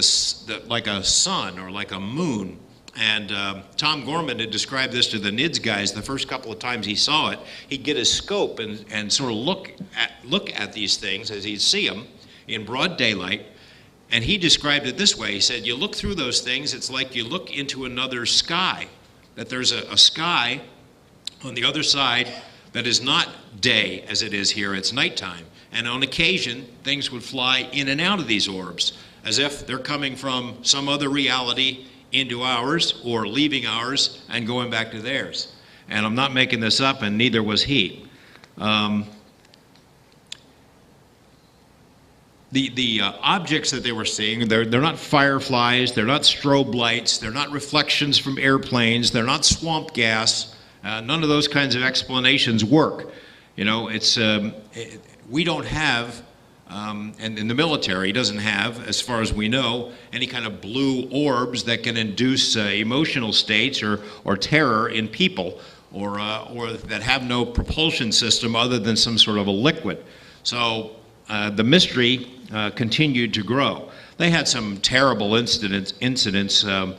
Speaker 2: like a sun or like a moon. And Tom Gorman had described this to the NIDS guys the first couple of times he saw it. He'd get his scope and sort of look at these things as he'd see them in broad daylight. And he described it this way. He said, you look through those things, it's like you look into another sky, that there's a sky on the other side that is not day as it is here, it's nighttime. And on occasion, things would fly in and out of these orbs as if they're coming from some other reality into ours or leaving ours and going back to theirs. And I'm not making this up, and neither was he. The objects that they were seeing, they're not fireflies, they're not strobe lights, they're not reflections from airplanes, they're not swamp gas. None of those kinds of explanations work. You know, we don't have, and the military doesn't have, as far as we know, any kind of blue orbs that can induce emotional states or terror in people, or that have no propulsion system other than some sort of a liquid. So the mystery continued to grow. They had some terrible incidents. Another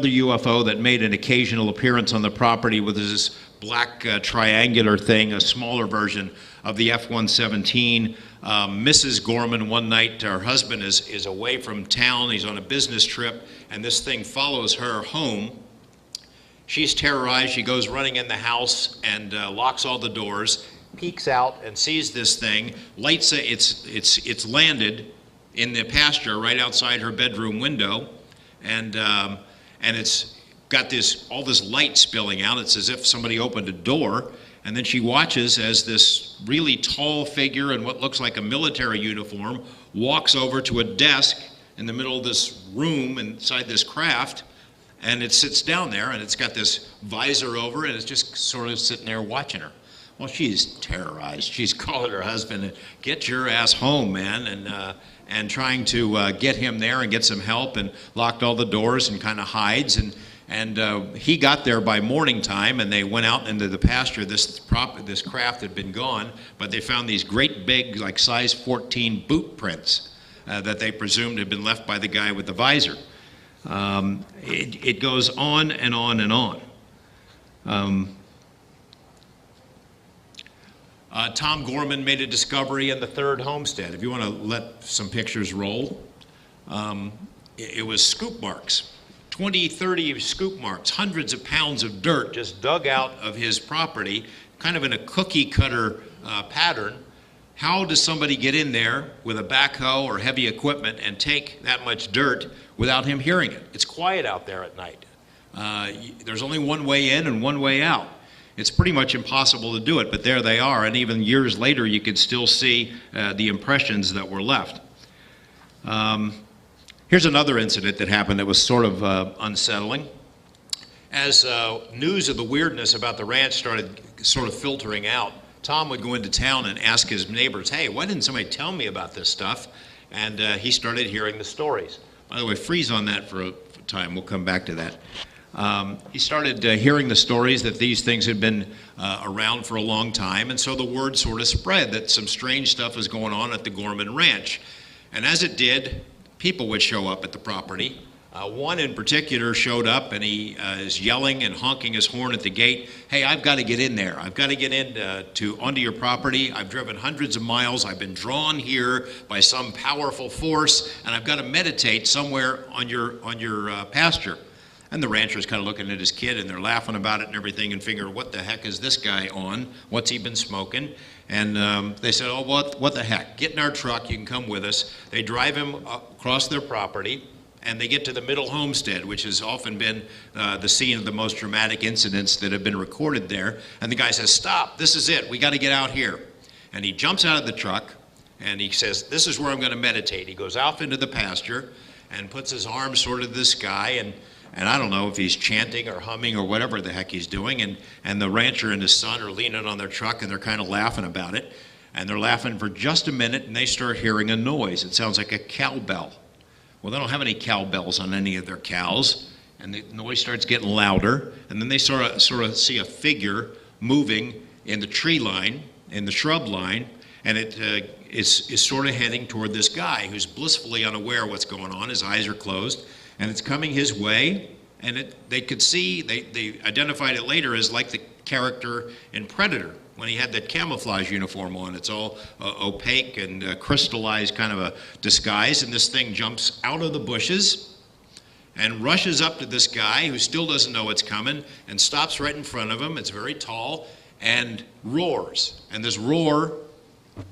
Speaker 2: UFO that made an occasional appearance on the property with this black triangular thing, a smaller version of the F-117. Mrs. Gorman, one night, her husband is away from town. He's on a business trip, and this thing follows her home. She's terrorized. She goes running in the house and locks all the doors, peeks out and sees this thing, lights it. It's landed in the pasture right outside her bedroom window, and it's got all this light spilling out. It's as if somebody opened a door. And then she watches as this really tall figure in what looks like a military uniform walks over to a desk in the middle of this room inside this craft, and it sits down there, and it's got this visor over, and it's just sort of sitting there watching her. Well, she's terrorized. She's calling her husband, get your ass home, man, and trying to get him there and get some help, and locked all the doors and kind of hides. And he got there by morning time, and they went out into the pasture. This craft had been gone, but they found these great big, like size 14 boot prints that they presumed had been left by the guy with the visor. It goes on and on and on. Tom Gorman made a discovery in the third homestead. If you want to let some pictures roll, it was scoop marks. 20, 30 scoop marks, hundreds of pounds of dirt just dug out of his property, kind of in a cookie cutter pattern. How does somebody get in there with a backhoe or heavy equipment and take that much dirt without him hearing it? It's quiet out there at night. There's only one way in and one way out. It's pretty much impossible to do it, but there they are, and even years later you could still see the impressions that were left. Here's another incident that happened that was sort of unsettling. As news of the weirdness about the ranch started sort of filtering out, Tom would go into town and ask his neighbors, hey, why didn't somebody tell me about this stuff? And he started hearing the stories. By the way, freeze on that for a time. We'll come back to that. He started hearing the stories that these things had been around for a long time, and so the word sort of spread that some strange stuff was going on at the Gorman Ranch. And as it did, people would show up at the property. One in particular showed up, and he is yelling and honking his horn at the gate. Hey, I've got to get in there. I've got to get in onto your property. I've driven hundreds of miles. I've been drawn here by some powerful force, and I've got to meditate somewhere on your pasture. And the rancher's kind of looking at his kid, and they're laughing about it and everything, and figure, what the heck is this guy on? What's he been smoking? And they said, oh, what the heck? Get in our truck. You can come with us. They drive him across their property, and they get to the middle homestead, which has often been the scene of the most dramatic incidents that have been recorded there. And the guy says, stop, this is it. We got to get out here. And he jumps out of the truck, and he says, this is where I'm going to meditate. He goes off into the pasture and puts his arms sort of to the sky, and I don't know if he's chanting or humming or whatever the heck he's doing, and the rancher and his son are leaning on their truck, and they're kind of laughing about it. And they're laughing for just a minute, and they start hearing a noise. It sounds like a cowbell. Well, they don't have any cowbells on any of their cows, and the noise starts getting louder, and then they sort of see a figure moving in the tree line, in the shrub line, and it is sort of heading toward this guy who's blissfully unaware of what's going on. His eyes are closed, and it's coming his way, and they could see, they identified it later as like the character in Predator, when he had that camouflage uniform on. It's all opaque and crystallized kind of a disguise, and this thing jumps out of the bushes and rushes up to this guy who still doesn't know it's coming, and stops right in front of him. It's very tall, and roars. And this roar,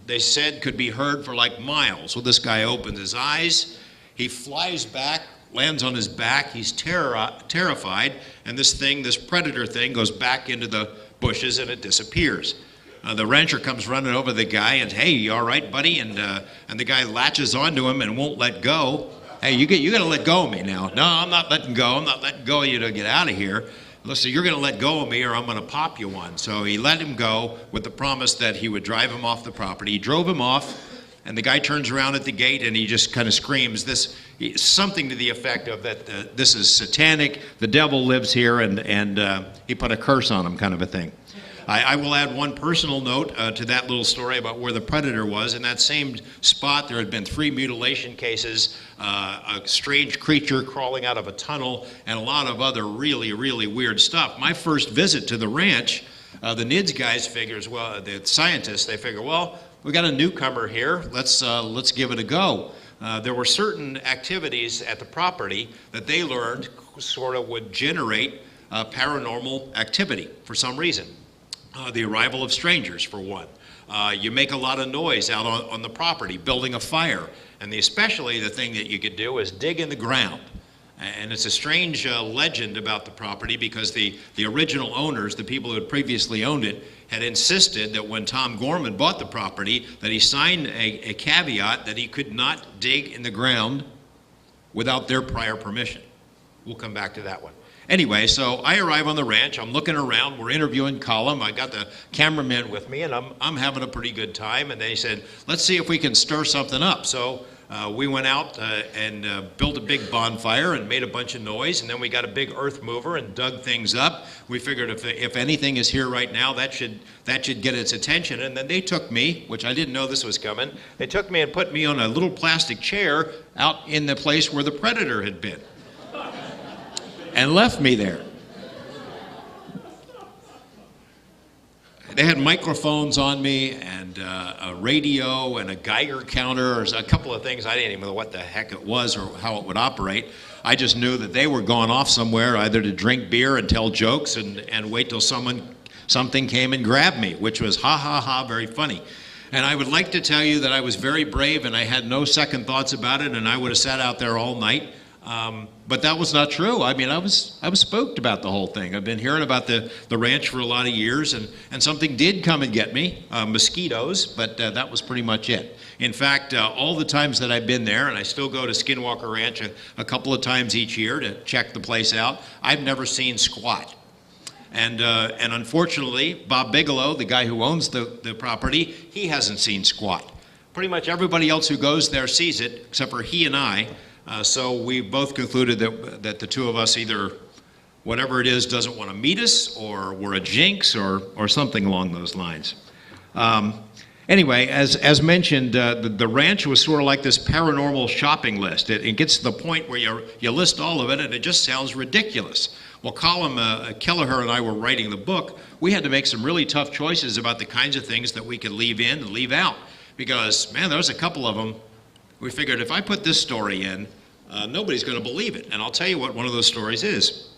Speaker 2: they said, could be heard for like miles. So this guy opens his eyes, he flies back, lands on his back, he's terrified, and this predator thing goes back into the bushes, and it disappears. The rancher comes running over the guy and, hey, you all right, buddy? And the guy latches onto him and won't let go. Hey, you got to let go of me now. No, I'm not letting go. I'm not letting go of you to get out of here. Listen, you're going to let go of me or I'm going to pop you one. So he let him go with the promise that he would drive him off the property. He drove him off, and the guy turns around at the gate and he just kind of screams something to the effect of that this is satanic, the devil lives here, and he put a curse on him, kind of a thing. I will add one personal note to that little story about where the predator was. In that same spot, there had been 3 mutilation cases, a strange creature crawling out of a tunnel, and a lot of other really, really weird stuff. My first visit to the ranch, the NIDS guys figures, well, the scientists, they figure, well, we got a newcomer here. Let's give it a go. There were certain activities at the property that they learned sort of would generate paranormal activity for some reason. The arrival of strangers, for one. You make a lot of noise out on the property, building a fire. And especially the thing that you could do is dig in the ground. And it's a strange legend about the property because the original owners, the people who had previously owned it, had insisted that when Tom Gorman bought the property, that he signed a caveat that he could not dig in the ground without their prior permission. We'll come back to that one. Anyway, so I arrive on the ranch. I'm looking around. We're interviewing Colum. I got the cameraman with me, and I'm having a pretty good time. And they said, let's see if we can stir something up. So we went out and built a big bonfire and made a bunch of noise. And then we got a big earth mover and dug things up. We figured if anything is here right now, that should get its attention. And then they took me, which I didn't know this was coming. They took me and put me on a little plastic chair out in the place where the predator had been, and left me there. They had microphones on me and a radio and a Geiger counter, or a couple of things. I didn't even know what the heck it was or how it would operate. I just knew that they were going off somewhere, either to drink beer and tell jokes and wait till something came and grabbed me, which was ha ha ha, very funny. And I would like to tell you that I was very brave and I had no second thoughts about it, and I would have sat out there all night. But that was not true. I mean, I was spooked about the whole thing. I've been hearing about the ranch for a lot of years, and something did come and get me, mosquitoes, but that was pretty much it. In fact, all the times that I've been there, and I still go to Skinwalker Ranch a couple of times each year to check the place out, I've never seen squat. And unfortunately, Bob Bigelow, the guy who owns the property, he hasn't seen squat. Pretty much everybody else who goes there sees it, except for he and I. So we both concluded that the two of us, either whatever it is doesn't want to meet us, or we're a jinx, or something along those lines. Anyway, as mentioned, the ranch was sort of like this paranormal shopping list. It gets to the point where you list all of it, and it just sounds ridiculous. Well, Colum Kelleher and I were writing the book. We had to make some really tough choices about the kinds of things that we could leave in and leave out, because, man, there's a couple of them. We figured if I put this story in, nobody's going to believe it. And I'll tell you what one of those stories is.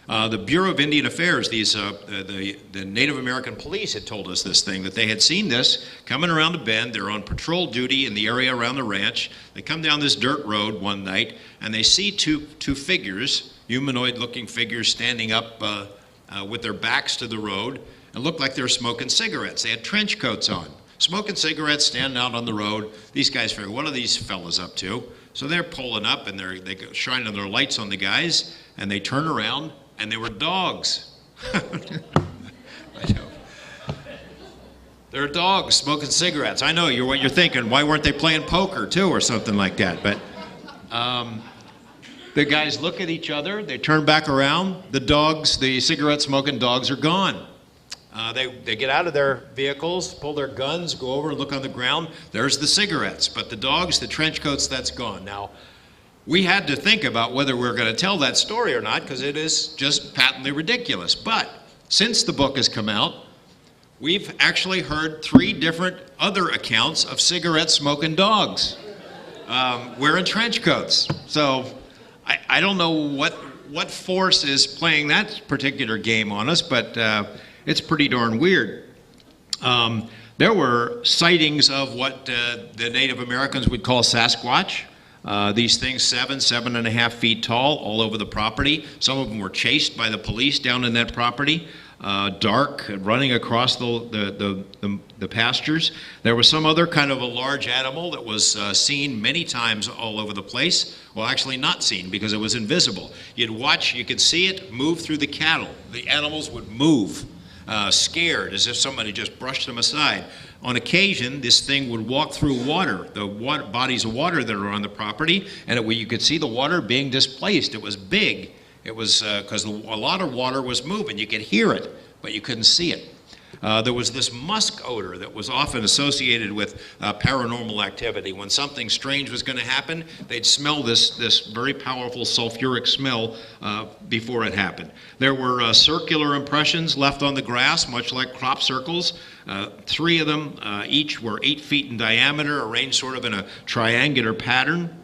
Speaker 2: The Bureau of Indian Affairs, the Native American police had told us this thing, that they had seen this coming around a bend. They're on patrol duty in the area around the ranch. They come down this dirt road one night, and they see two figures, humanoid-looking figures, standing up with their backs to the road, and looked like they were smoking cigarettes. They had trench coats on. Smoking cigarettes, standing out on the road. These guys figure, what are these fellas up to? So they're pulling up, and they go shining their lights on the guys, and they turn around, and they were dogs. I know. They're dogs smoking cigarettes. I know what you're thinking. Why weren't they playing poker too, or something like that? But the guys look at each other. They turn back around. The cigarette-smoking dogs are gone. They get out of their vehicles, pull their guns, go over and look on the ground. There's the cigarettes, but the dogs, the trench coats, that's gone. Now, we had to think about whether we were going to tell that story or not, because it is just patently ridiculous. But since the book has come out, we've actually heard 3 different other accounts of cigarette-smoking dogs wearing trench coats. So I don't know what force is playing that particular game on us, but it's pretty darn weird. There were sightings of what the Native Americans would call Sasquatch. These things 7.5 feet tall, all over the property. Some of them were chased by the police down in that property, dark, running across the pastures. There was some other kind of a large animal that was seen many times all over the place. Well, actually not seen, because it was invisible. You'd watch, you could see it move through the cattle. The animals would move, scared, as if somebody just brushed them aside. On occasion, this thing would walk through water, bodies of water that are on the property, and you could see the water being displaced. It was big. It was because a lot of water was moving. You could hear it, but you couldn't see it. There was this musk odor that was often associated with paranormal activity. When something strange was going to happen, they'd smell this very powerful sulfuric smell before it happened. There were circular impressions left on the grass, much like crop circles. 3 of them, each were 8 feet in diameter, arranged sort of in a triangular pattern.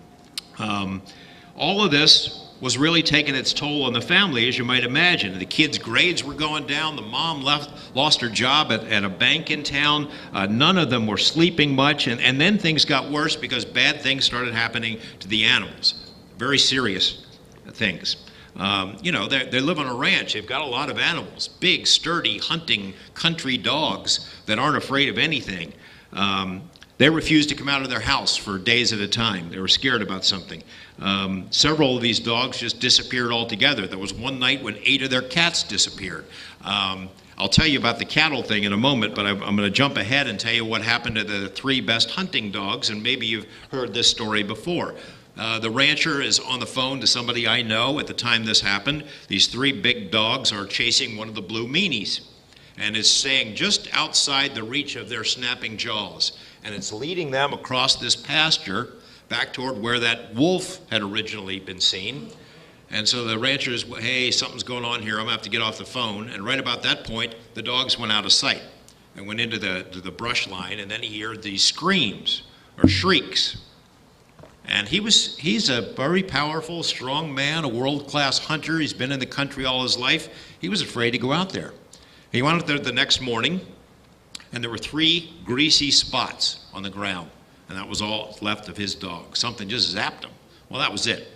Speaker 2: All of this was really taking its toll on the family, as you might imagine. The kids' grades were going down. The mom lost her job at a bank in town. None of them were sleeping much. And then things got worse because bad things started happening to the animals. Very serious things. They live on a ranch. They've got a lot of animals. Big, sturdy, hunting country dogs that aren't afraid of anything. They refused to come out of their house for days at a time. They were scared about something. Several of these dogs just disappeared altogether. There was one night when 8 of their cats disappeared. I'll tell you about the cattle thing in a moment, but I'm going to jump ahead and tell you what happened to the 3 best hunting dogs, and maybe you've heard this story before. The rancher is on the phone to somebody I know at the time this happened. These 3 big dogs are chasing one of the blue meanies, and it's staying just outside the reach of their snapping jaws. And it's leading them across this pasture back toward where that wolf had originally been seen. And so the ranchers, hey, something's going on here, I'm gonna have to get off the phone. And right about that point, the dogs went out of sight and went into the brush line, and then he heard these screams or shrieks. And he's a very powerful, strong man, a world-class hunter. He's been in the country all his life. He was afraid to go out there. He went out there the next morning, and there were 3 greasy spots on the ground, and that was all left of his dog. Something just zapped him. Well, that was it.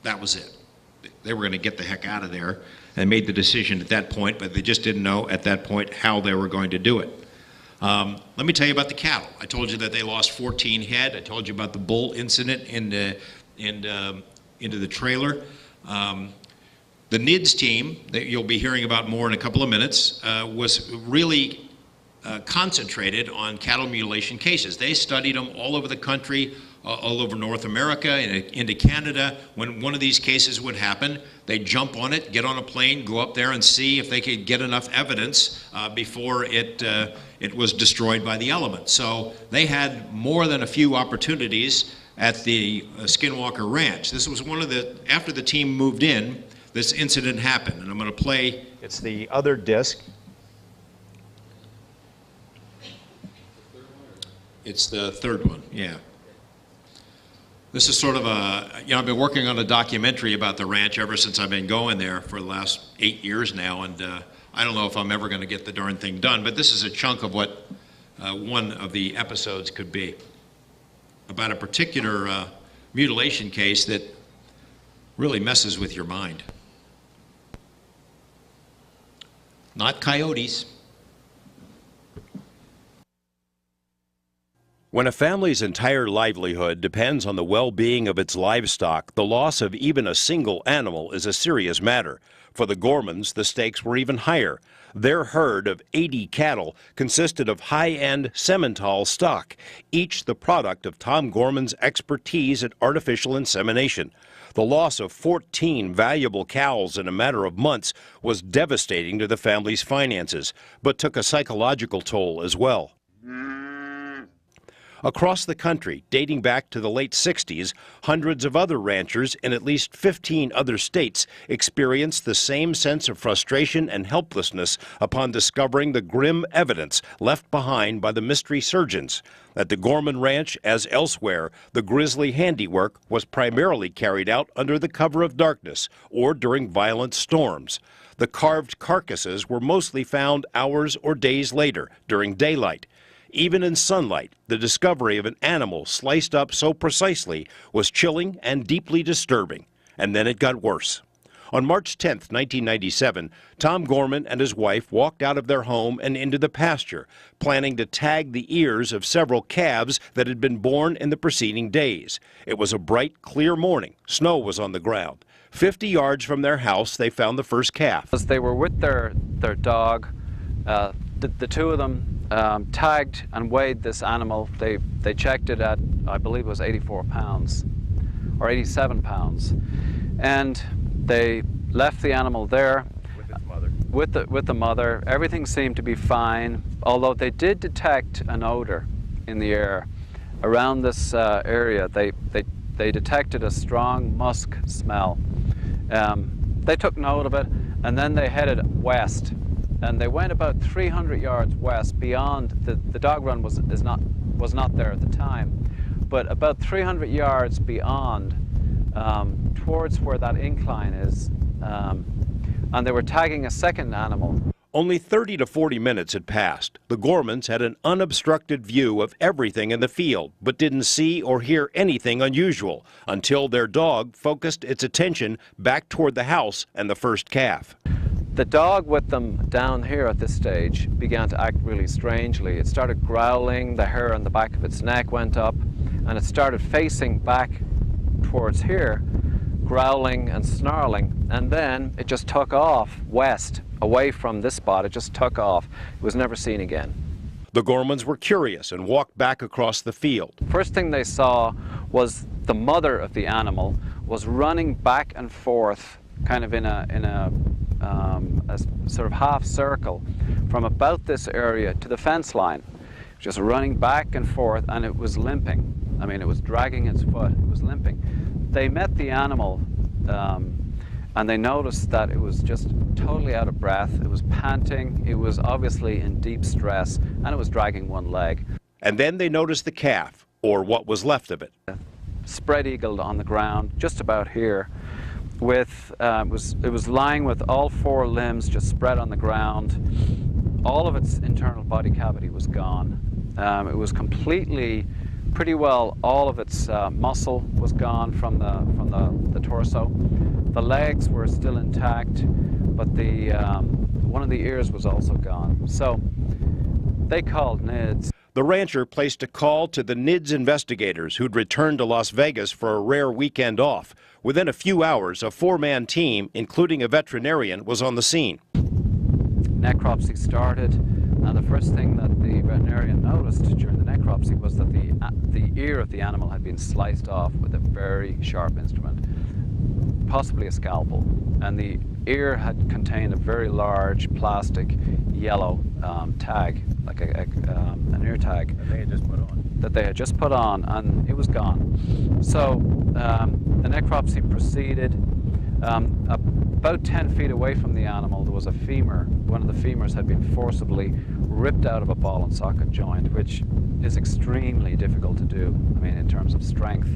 Speaker 2: That was it. They were going to get the heck out of there, and made the decision at that point, but they just didn't know at that point how they were going to do it. Let me tell you about the cattle. I told you that they lost 14 head. I told you about the bull incident into the trailer. The NIDS team, that you'll be hearing about more in a couple of minutes, was really concentrated on cattle mutilation cases. They studied them all over the country, all over North America, into Canada. When one of these cases would happen, they'd jump on it, get on a plane, go up there and see if they could get enough evidence before it was destroyed by the elements. So they had more than a few opportunities at the Skinwalker Ranch. This was after the team moved in, this incident happened, and I'm going to play, it's the other disc. It's the third one, yeah. This is sort of I've been working on a documentary about the ranch ever since I've been going there for the last 8 years now, and I don't know if I'm ever going to get the darn thing done, but this is a chunk of what one of the episodes could be, about a particular mutilation case that really messes with your mind. Not coyotes.
Speaker 5: When a family's entire livelihood depends on the well-being of its livestock, the loss of even a single animal is a serious matter. For the Gormans, the stakes were even higher. Their herd of 80 cattle consisted of high-end Simmental stock, each the product of Tom Gorman's expertise at artificial insemination. The loss of 14 valuable cows in a matter of months was devastating to the family's finances, but took a psychological toll as well. Across the country, dating back to the late 60s, hundreds of other ranchers in at least 15 other states experienced the same sense of frustration and helplessness upon discovering the grim evidence left behind by the mystery surgeons. At the Gorman Ranch, as elsewhere, the grisly handiwork was primarily carried out under the cover of darkness or during violent storms. The carved carcasses were mostly found hours or days later, during daylight. Even in sunlight, the discovery of an animal sliced up so precisely was chilling and deeply disturbing. And then it got worse. On March 10, 1997, Tom Gorman and his wife walked out of their home and into the pasture, planning to tag the ears of several calves that had been born in the preceding days. It was a bright, clear morning. Snow was on the ground. 50 yards from their house, they found the first calf.
Speaker 6: As they were with their dog, the 2 of them tagged and weighed this animal. They checked it at, I believe it was 84 pounds or 87 pounds. And they left the animal there
Speaker 5: With its mother.
Speaker 6: with the mother. Everything seemed to be fine, although they did detect an odor in the air. Around this area, they detected a strong musk smell. They took note of it, and then they headed west. And they went about 300 yards west beyond, the dog run was not there at the time, but about 300 yards beyond, towards where that incline is, and they were tagging a second animal.
Speaker 5: Only 30 to 40 minutes had passed. The Gormans had an unobstructed view of everything in the field, but didn't see or hear anything unusual until their dog focused its attention back toward the house and the first calf.
Speaker 6: The dog with them down here at this stage began to act really strangely. It started growling, the hair on the back of its neck went up, and it started facing back towards here, growling and snarling, and then it just took off west, away from this spot. It just took off. It was never seen again.
Speaker 5: The Gormans were curious and walked back across the field.
Speaker 6: First thing they saw was the mother of the animal was running back and forth, kind of in a sort of half circle from about this area to the fence line, just running back and forth, and it was limping. I mean, it was dragging its foot, it was limping. They met the animal and they noticed that it was just totally out of breath, it was panting, it was obviously in deep stress, and it was dragging one leg.
Speaker 5: And then they noticed the calf, or what was left of it.
Speaker 6: Spread-eagled on the ground, just about here, with it was lying with all four limbs just spread on the ground. All of its internal body cavity was gone. It was completely, pretty well, all of its muscle was gone from the torso. The legs were still intact, but the one of the ears was also gone. So they called NIDS.
Speaker 5: The rancher placed a call to the NIDS investigators who'd returned to Las Vegas for a rare weekend off. Within a few hours, a four-man team, including a veterinarian, was on the scene.
Speaker 6: Necropsy started, and the first thing that the veterinarian noticed during the necropsy was that the ear of the animal had been sliced off with a very sharp instrument, possibly a scalpel, and the ear had contained a very large plastic yellow tag, like an ear tag that they had just put on, and it was gone. So the necropsy proceeded. About 10 feet away from the animal, there was a femur. One of the femurs had been forcibly ripped out of a ball and socket joint, which is extremely difficult to do, I mean, in terms of strength.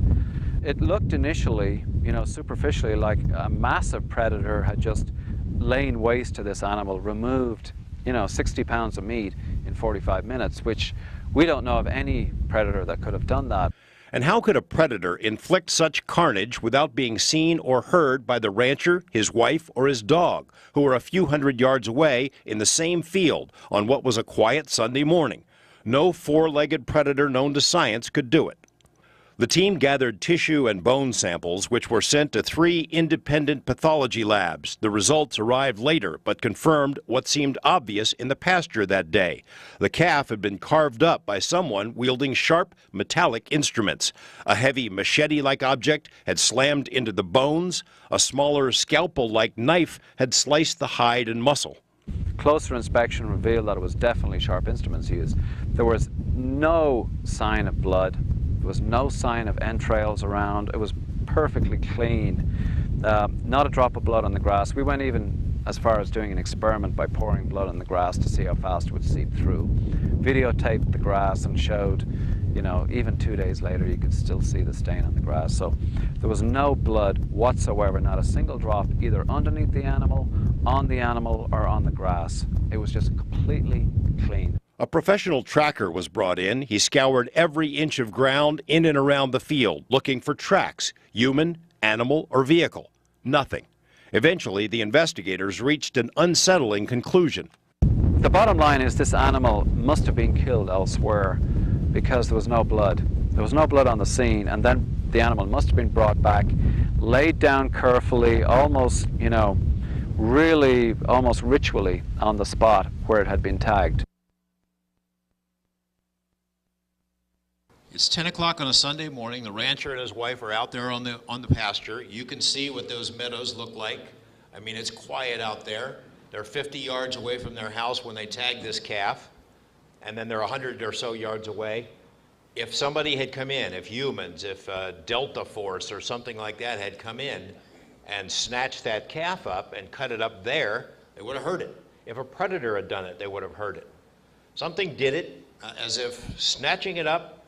Speaker 6: It looked initially, you know, superficially like a massive predator had just lain waste to this animal, removed, you know, 60 pounds of meat in 45 minutes, which we don't know of any predator that could have done that.
Speaker 5: And how could a predator inflict such carnage without being seen or heard by the rancher, his wife, or his dog, who were a few hundred yards away in the same field on what was a quiet Sunday morning? No four-legged predator known to science could do it. The team gathered tissue and bone samples, which were sent to 3 independent pathology labs. The results arrived later, but confirmed what seemed obvious in the pasture that day. The calf had been carved up by someone wielding sharp, metallic instruments. A heavy machete-like object had slammed into the bones. A smaller scalpel-like knife had sliced the hide and muscle.
Speaker 6: Closer inspection revealed that it was definitely sharp instruments used. There was no sign of blood. There was no sign of entrails around. It was perfectly clean. Not a drop of blood on the grass. We went even as far as doing an experiment by pouring blood on the grass to see how fast it would seep through. Videotaped the grass and showed, you know, even 2 days later you could still see the stain on the grass. So there was no blood whatsoever, not a single drop, either underneath the animal, on the animal, or on the grass. It was just completely clean.
Speaker 5: A professional tracker was brought in. He scoured every inch of ground in and around the field, looking for tracks, human, animal, or vehicle. Nothing. Eventually, the investigators reached an unsettling conclusion.
Speaker 6: The bottom line is this animal must have been killed elsewhere because there was no blood. There was no blood on the scene, and then the animal must have been brought back, laid down carefully, almost, you know, really almost ritually on the spot where it had been tagged.
Speaker 2: It's 10 o'clock on a Sunday morning. The rancher and his wife are out there on the pasture. You can see what those meadows look like. I mean, it's quiet out there. They're 50 yards away from their house when they tag this calf, and then they're 100 or so yards away. If somebody had come in, if humans, if Delta Force or something like that had come in and snatched that calf up and cut it up there, they would have heard it. If a predator had done it, they would have heard it. Something did it, as if snatching it up,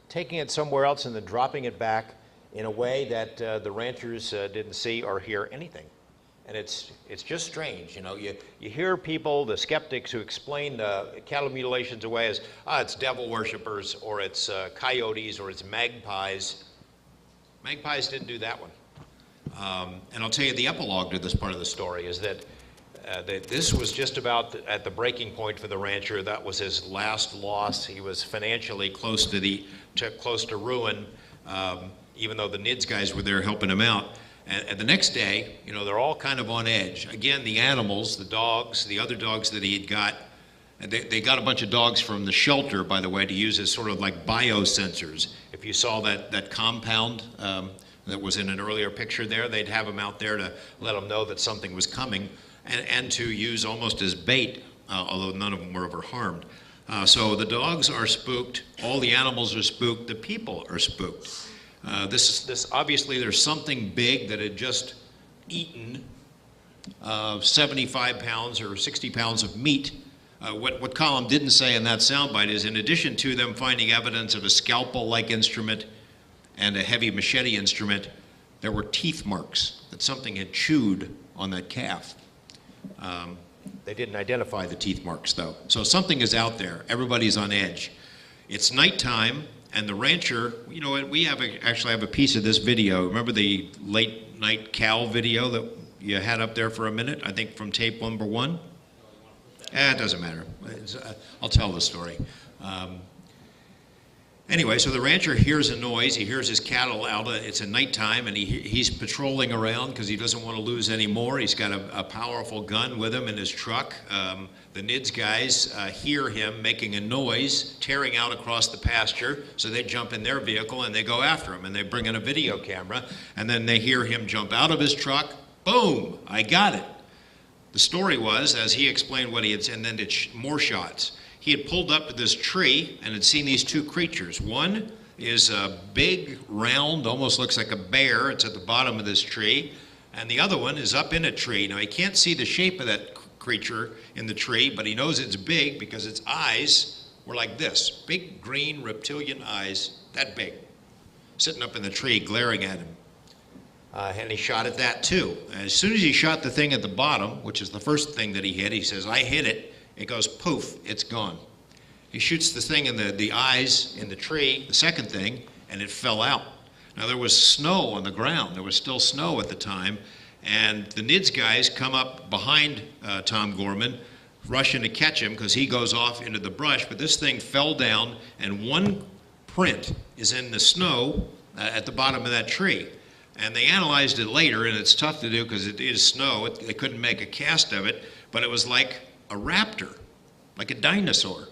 Speaker 2: taking it somewhere else, and then dropping it back in a way that the ranchers didn't see or hear anything. And it's just strange, you know. You hear people, the skeptics, who explain cattle mutilations away as, it's devil worshippers, or it's coyotes, or it's magpies. Magpies didn't do that one. And I'll tell you the epilogue to this part of the story is that This was just about at the breaking point for the rancher. That was his last loss. He was financially close to ruin, even though the NIDS guys were there helping him out. And the next day, you know, they're all kind of on edge. Again, the animals, the dogs, the other dogs that he had got, and they got a bunch of dogs from the shelter, by the way, to use as sort of like biosensors. If you saw that compound that was in an earlier picture there, they'd have them out there to let them know that something was coming, and to use almost as bait, although none of them were ever harmed. So the dogs are spooked, all the animals are spooked, the people are spooked. This obviously there's something big that had just eaten 75 pounds or 60 pounds of meat. What Colin didn't say in that soundbite is, in addition to them finding evidence of a scalpel-like instrument and a heavy machete instrument, there were teeth marks that something had chewed on that calf. They didn't identify the teeth marks, though. So something is out there. Everybody's on edge. It's nighttime, and the rancher, you know, we actually have a piece of this video. Remember the late night cow video that you had up there for a minute, I think from tape number 1? It doesn't matter. I'll tell the story. Anyway, so the rancher hears a noise. He hears his cattle out. It's at nighttime, and he's patrolling around because he doesn't want to lose any more. He's got a powerful gun with him in his truck. The NIDS guys hear him making a noise, tearing out across the pasture, so they jump in their vehicle and they go after him, and they bring in a video camera, and then they hear him jump out of his truck. Boom! I got it. The story was, as he explained what he had, and then did more shots. He had pulled up to this tree and had seen these two creatures. One is a big, round, almost looks like a bear. It's at the bottom of this tree. And the other one is up in a tree. Now, he can't see the shape of that creature in the tree, but he knows it's big because its eyes were like this. Big, green, reptilian eyes, that big, sitting up in the tree, glaring at him. And he shot at that, too. As soon as he shot the thing at the bottom, which is the first thing that he hit, he says, I hit it. It goes poof, it's gone. He shoots the thing in the eyes in the tree, the second thing, and it fell out. Now there was snow on the ground. There was still snow at the time, and the NIDS guys come up behind Tom Gorman, rushing to catch him because he goes off into the brush, but this thing fell down, and one print is in the snow at the bottom of that tree. And they analyzed it later, and it's tough to do because it is snow. They couldn't make a cast of it, but it was like a raptor, like a dinosaur.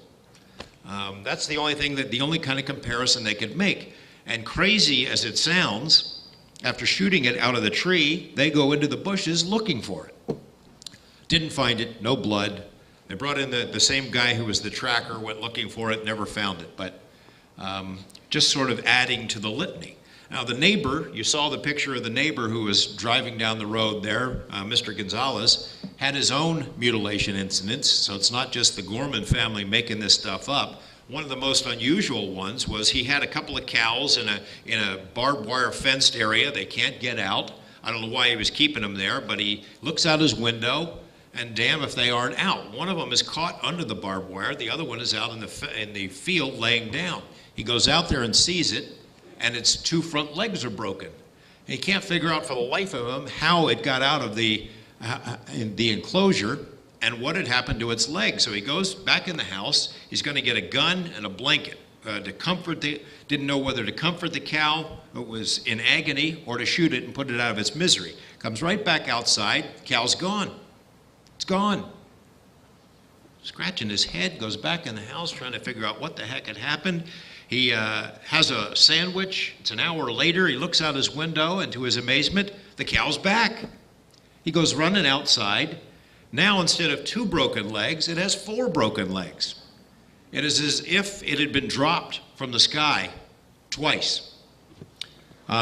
Speaker 2: That's the only kind of comparison they could make. And crazy as it sounds, after shooting it out of the tree, they go into the bushes looking for it. Didn't find it, no blood. They brought in the same guy who was the tracker, went looking for it, never found it. But just sort of adding to the litany. Now the neighbor, you saw the picture of the neighbor who was driving down the road there, Mr. Gonzalez, had his own mutilation incidents, so it's not just the Gorman family making this stuff up. One of the most unusual ones was he had a couple of cows in a barbed wire fenced area. They can't get out. I don't know why he was keeping them there, but he looks out his window, and damn if they aren't out. One of them is caught under the barbed wire. The other one is out in the field laying down. He goes out there and sees it, and its two front legs are broken. And he can't figure out for the life of him how it got out of the enclosure and what had happened to its legs. So he goes back in the house. He's going to get a gun and a blanket to comfort didn't know whether to comfort the cow, it was in agony, or to shoot it and put it out of its misery. Comes right back outside, cow's gone. It's gone. Scratching his head, goes back in the house trying to figure out what the heck had happened. He has a sandwich. It's an hour later. He looks out his window, and to his amazement, the cow's back. He goes running outside. Now, instead of 2 broken legs, it has 4 broken legs. It is as if it had been dropped from the sky twice.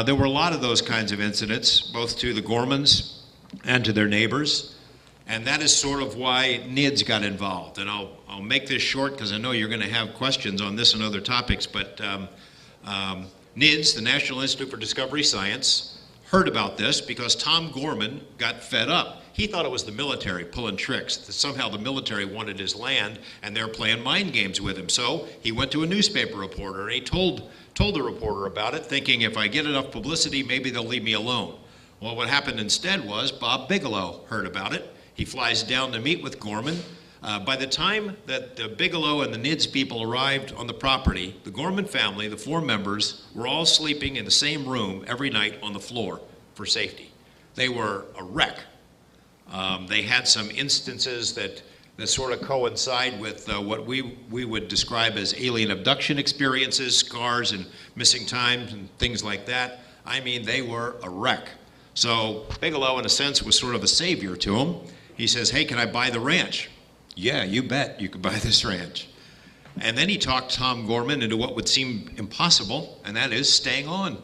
Speaker 2: There were a lot of those kinds of incidents, both to the Gormans and to their neighbors. And that is sort of why NIDS got involved. And I'll make this short because I know you're going to have questions on this and other topics. But NIDS, the National Institute for Discovery Science, heard about this because Tom Gorman got fed up. He thought it was the military pulling tricks, that somehow the military wanted his land and they're playing mind games with him. So he went to a newspaper reporter and he told the reporter about it, thinking if I get enough publicity, maybe they'll leave me alone. Well, what happened instead was Bob Bigelow heard about it. He flies down to meet with Gorman. By the time that the Bigelow and the NIDS people arrived on the property, the Gorman family, the 4 members, were all sleeping in the same room every night on the floor for safety. They were a wreck. They had some instances that sort of coincide with what we would describe as alien abduction experiences, scars and missing times and things like that. I mean, they were a wreck. So Bigelow, in a sense, was sort of a savior to him. He says, hey, can I buy the ranch? Yeah, you bet you could buy this ranch. And then he talked Tom Gorman into what would seem impossible, and that is staying on.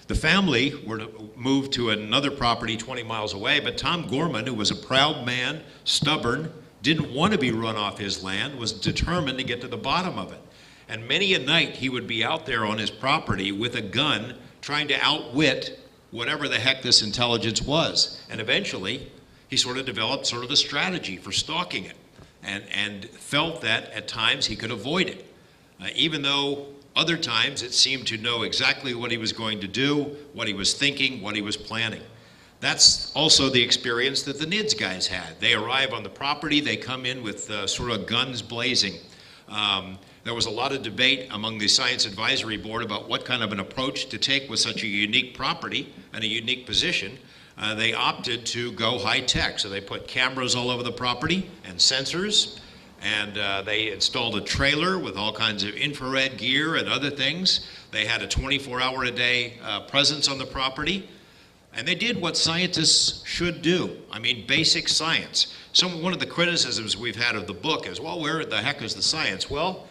Speaker 2: The family were to move to another property 20 miles away, but Tom Gorman, who was a proud man, stubborn, didn't want to be run off his land, was determined to get to the bottom of it. And many a night he would be out there on his property with a gun trying to outwit whatever the heck this intelligence was. And eventually, he sort of developed sort of a strategy for stalking it and felt that at times he could avoid it. Even though other times it seemed to know exactly what he was going to do, what he was thinking, what he was planning. That's also the experience that the NIDS guys had. They arrive on the property, they come in with sort of guns blazing. There was a lot of debate among the Science Advisory Board about what kind of an approach to take with such a unique property and a unique position. They opted to go high-tech, so they put cameras all over the property and sensors, and they installed a trailer with all kinds of infrared gear and other things. They had a 24-hour-a-day presence on the property, and they did what scientists should do. I mean, basic science. One of the criticisms we've had of the book is, well, where the heck is the science? Well,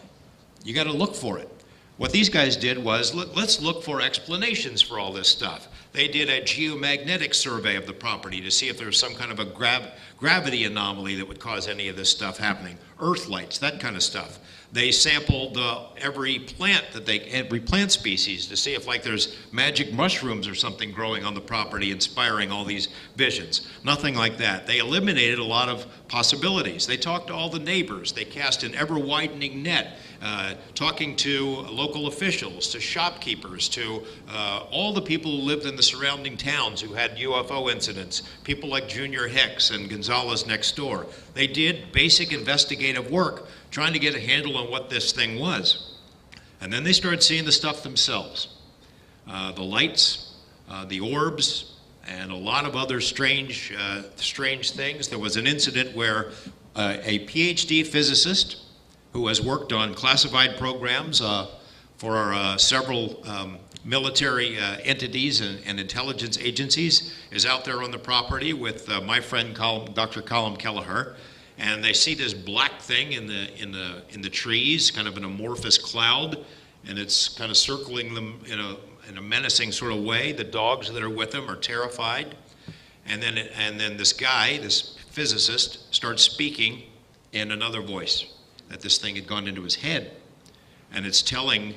Speaker 2: you got to look for it. What these guys did was, let's look for explanations for all this stuff. They did a geomagnetic survey of the property to see if there was some kind of a gravity anomaly that would cause any of this stuff happening. Earth lights, that kind of stuff. They sampled every plant species to see if like there's magic mushrooms or something growing on the property inspiring all these visions. Nothing like that. They eliminated a lot of possibilities. They talked to all the neighbors. They cast an ever-widening net, talking to local officials, to shopkeepers, to all the people who lived in the surrounding towns who had UFO incidents, people like Junior Hicks and Gonzalez next door. They did basic investigative work trying to get a handle on what this thing was. And then they started seeing the stuff themselves. The lights, the orbs, and a lot of other strange things. There was an incident where a PhD physicist who has worked on classified programs for several military entities and intelligence agencies is out there on the property with my friend Dr. Colm Kelleher, and they see this black thing in the trees, kind of an amorphous cloud, and it's kind of circling them in a menacing sort of way. The dogs that are with them are terrified, and then this guy, this physicist, starts speaking in another voice that this thing had gone into his head, and it's telling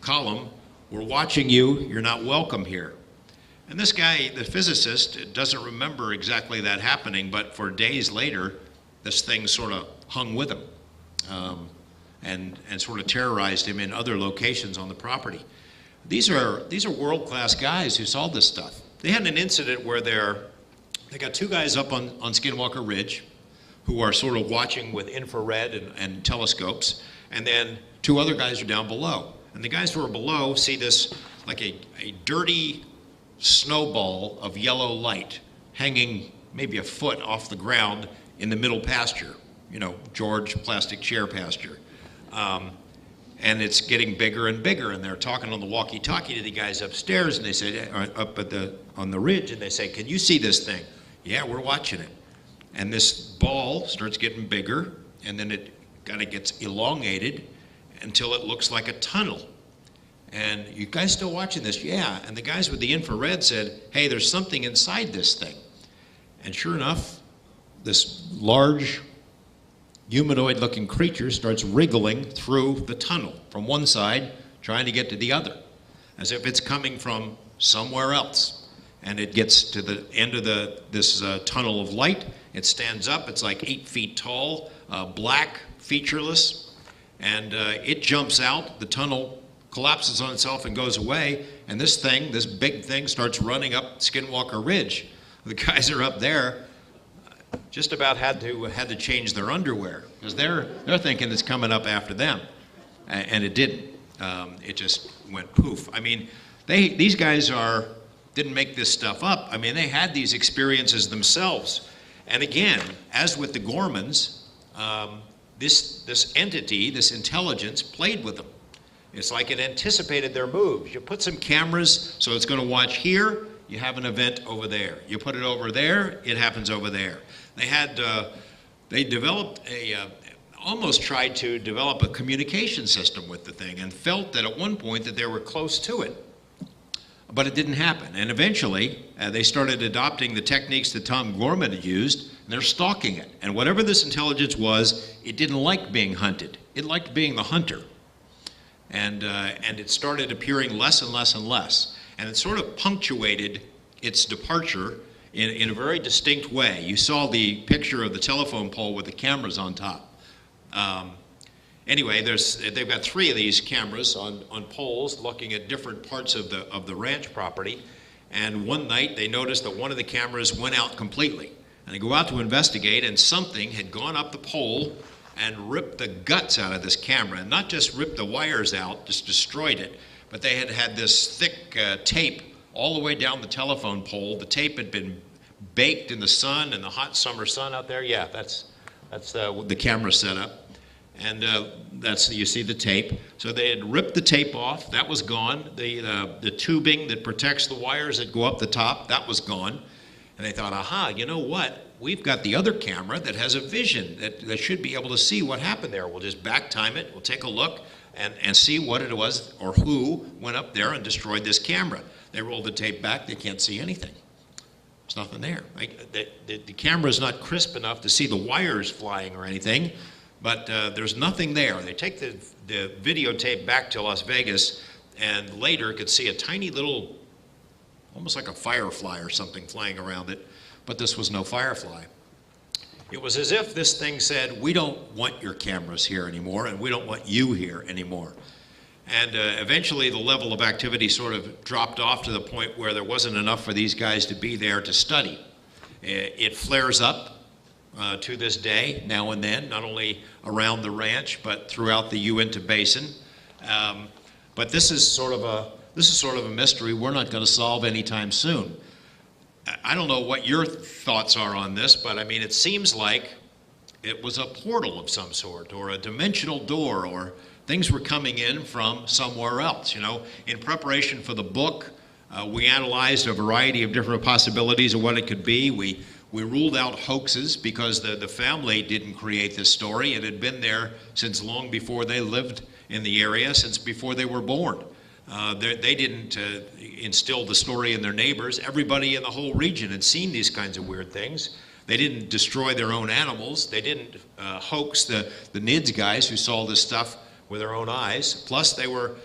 Speaker 2: Colm, "We're watching you. You're not welcome here." And this guy, the physicist, doesn't remember exactly that happening, but for days later, this thing sort of hung with him and sort of terrorized him in other locations on the property. These are world-class guys who saw this stuff. They had an incident where they got 2 guys up on Skinwalker Ridge who are sort of watching with infrared and telescopes, and then 2 other guys are down below. And the guys who are below see this, like a dirty snowball of yellow light hanging maybe a foot off the ground in the middle pasture, George plastic chair pasture. And it's getting bigger and bigger, and they're talking on the walkie-talkie to the guys upstairs, and they say, up on the ridge, and they say, "Can you see this thing?" "Yeah, we're watching it." And this ball starts getting bigger, and then it kind of gets elongated until it looks like a tunnel. "And you guys still watching this?" "Yeah." And the guys with the infrared said, "Hey, there's something inside this thing." And sure enough, this large humanoid-looking creature starts wriggling through the tunnel from one side, trying to get to the other, as if it's coming from somewhere else. And it gets to the end of this tunnel of light. It stands up. It's like 8 feet tall, black, featureless, and it jumps out. The tunnel collapses on itself and goes away, and this big thing, starts running up Skinwalker Ridge. The guys are up there. just about had to change their underwear because they're thinking it's coming up after them, and it didn't. It just went poof. I mean, these guys didn't make this stuff up. I mean, they had these experiences themselves. And again, as with the Gormans, this entity, this intelligence, played with them. It's like it anticipated their moves. You put some cameras, so it's going to watch here, you have an event over there. You put it over there, it happens over there. They developed almost tried to develop a communication system with the thing and felt that at one point that they were close to it. But it didn't happen. And eventually, they started adopting the techniques that Tom Gorman had used, and they're stalking it. And whatever this intelligence was, it didn't like being hunted. It liked being the hunter. And it started appearing less and less and less. And it sort of punctuated its departure in a very distinct way. You saw the picture of the telephone pole with the cameras on top. Anyway, they've got 3 of these cameras on poles looking at different parts of the ranch property. And one night they noticed that one of the cameras went out completely. And they go out to investigate, and something had gone up the pole and ripped the guts out of this camera. And not just ripped the wires out, just destroyed it, but they had this thick tape all the way down the telephone pole. The tape had been baked in the sun, in the hot summer sun out there. Yeah, that's the camera setup. And you see the tape. So they had ripped the tape off. That was gone. The tubing that protects the wires that go up the top, that was gone. And they thought, aha, you know what? We've got the other camera that has a vision that should be able to see what happened there. We'll just back time it. We'll take a look and see what it was or who went up there and destroyed this camera. They rolled the tape back. They can't see anything. There's nothing there. The camera is not crisp enough to see the wires flying or anything. But there's nothing there. They take the videotape back to Las Vegas, and later could see a tiny little, almost like a firefly or something flying around it, but this was no firefly. It was as if this thing said, we don't want your cameras here anymore, and we don't want you here anymore. And eventually the level of activity sort of dropped off to the point where there wasn't enough for these guys to be there to study. It flares up to this day, now and then, not only around the ranch, but throughout the Uinta Basin. But this is sort of a mystery we're not going to solve anytime soon. I don't know what your thoughts are on this, but I mean, it seems like it was a portal of some sort, or a dimensional door, or things were coming in from somewhere else. You know, in preparation for the book, we analyzed a variety of different possibilities of what it could be. We ruled out hoaxes because the family didn't create this story. It had been there since long before they lived in the area, since before they were born. They didn't instill the story in their neighbors. Everybody in the whole region had seen these kinds of weird things. They didn't destroy their own animals. They didn't hoax the NIDS guys who saw this stuff with their own eyes. Plus, they were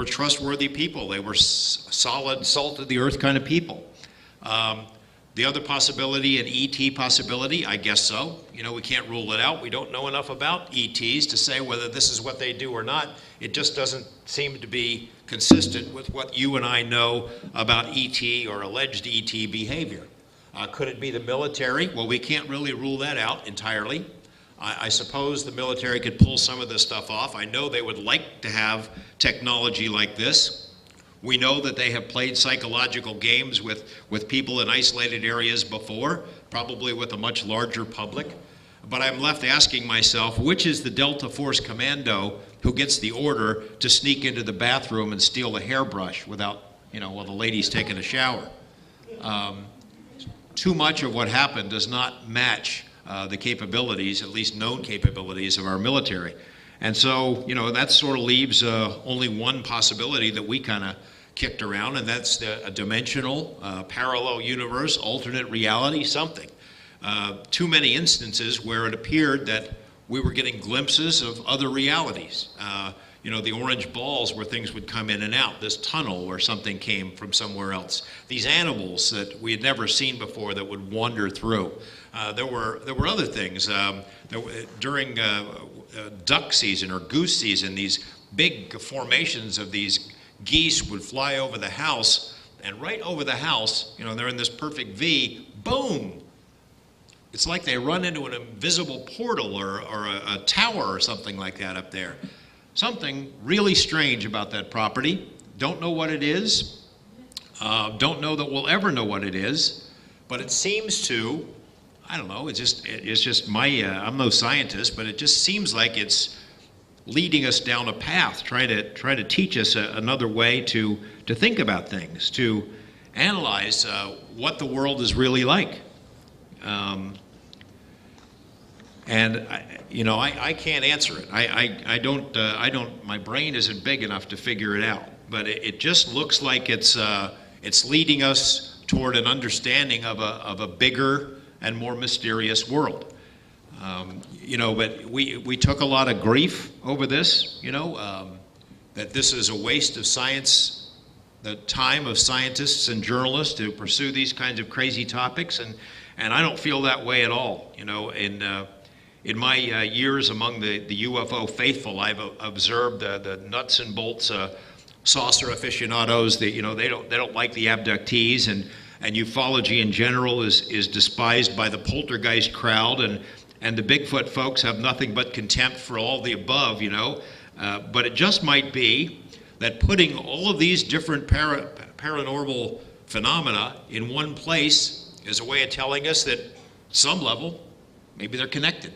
Speaker 2: trustworthy people. They were solid, salt of the earth kind of people. The other possibility, an ET possibility, I guess so. You know, we can't rule it out. We don't know enough about ETs to say whether this is what they do or not. It just doesn't seem to be consistent with what you and I know about ET or alleged ET behavior. Could it be the military? Well, we can't really rule that out entirely. I suppose the military could pull some of this stuff off. I know they would like to have technology like this. We know that they have played psychological games with people in isolated areas before, probably with a much larger public. But I'm left asking myself, which is the Delta Force commando who gets the order to sneak into the bathroom and steal a hairbrush without, while the lady's taking a shower? Too much of what happened does not match the capabilities, at least known capabilities, of our military. And so, that sort of leaves only one possibility that we kind of kicked around, and that's a dimensional, parallel universe, alternate reality, something. Too many instances where it appeared that we were getting glimpses of other realities. The orange balls where things would come in and out, this tunnel where something came from somewhere else, these animals that we had never seen before that would wander through. There were other things. During duck season or goose season, these big formations of these geese would fly over the house, and right over the house, they're in this perfect V, boom! it's like they run into an invisible portal or a tower or something like that up there. Something really strange about that property. Don't know what it is. Don't know that we'll ever know what it is. But it seems to, I don't know, it's just my, I'm no scientist, but it just seems like it's leading us down a path, try to teach us another way to think about things, to analyze what the world is really like. And I can't answer it. I don't. My brain isn't big enough to figure it out. But it just looks like it's leading us toward an understanding of a bigger and more mysterious world. But we took a lot of grief over this. That this is a waste of science, the time of scientists and journalists to pursue these kinds of crazy topics, and I don't feel that way at all. In my years among the UFO faithful, I've observed the nuts and bolts saucer aficionados. They don't like the abductees, and ufology in general is despised by the poltergeist crowd, and the Bigfoot folks have nothing but contempt for all the above. But it just might be that putting all of these different paranormal phenomena in one place is a way of telling us that some level, maybe they're connected.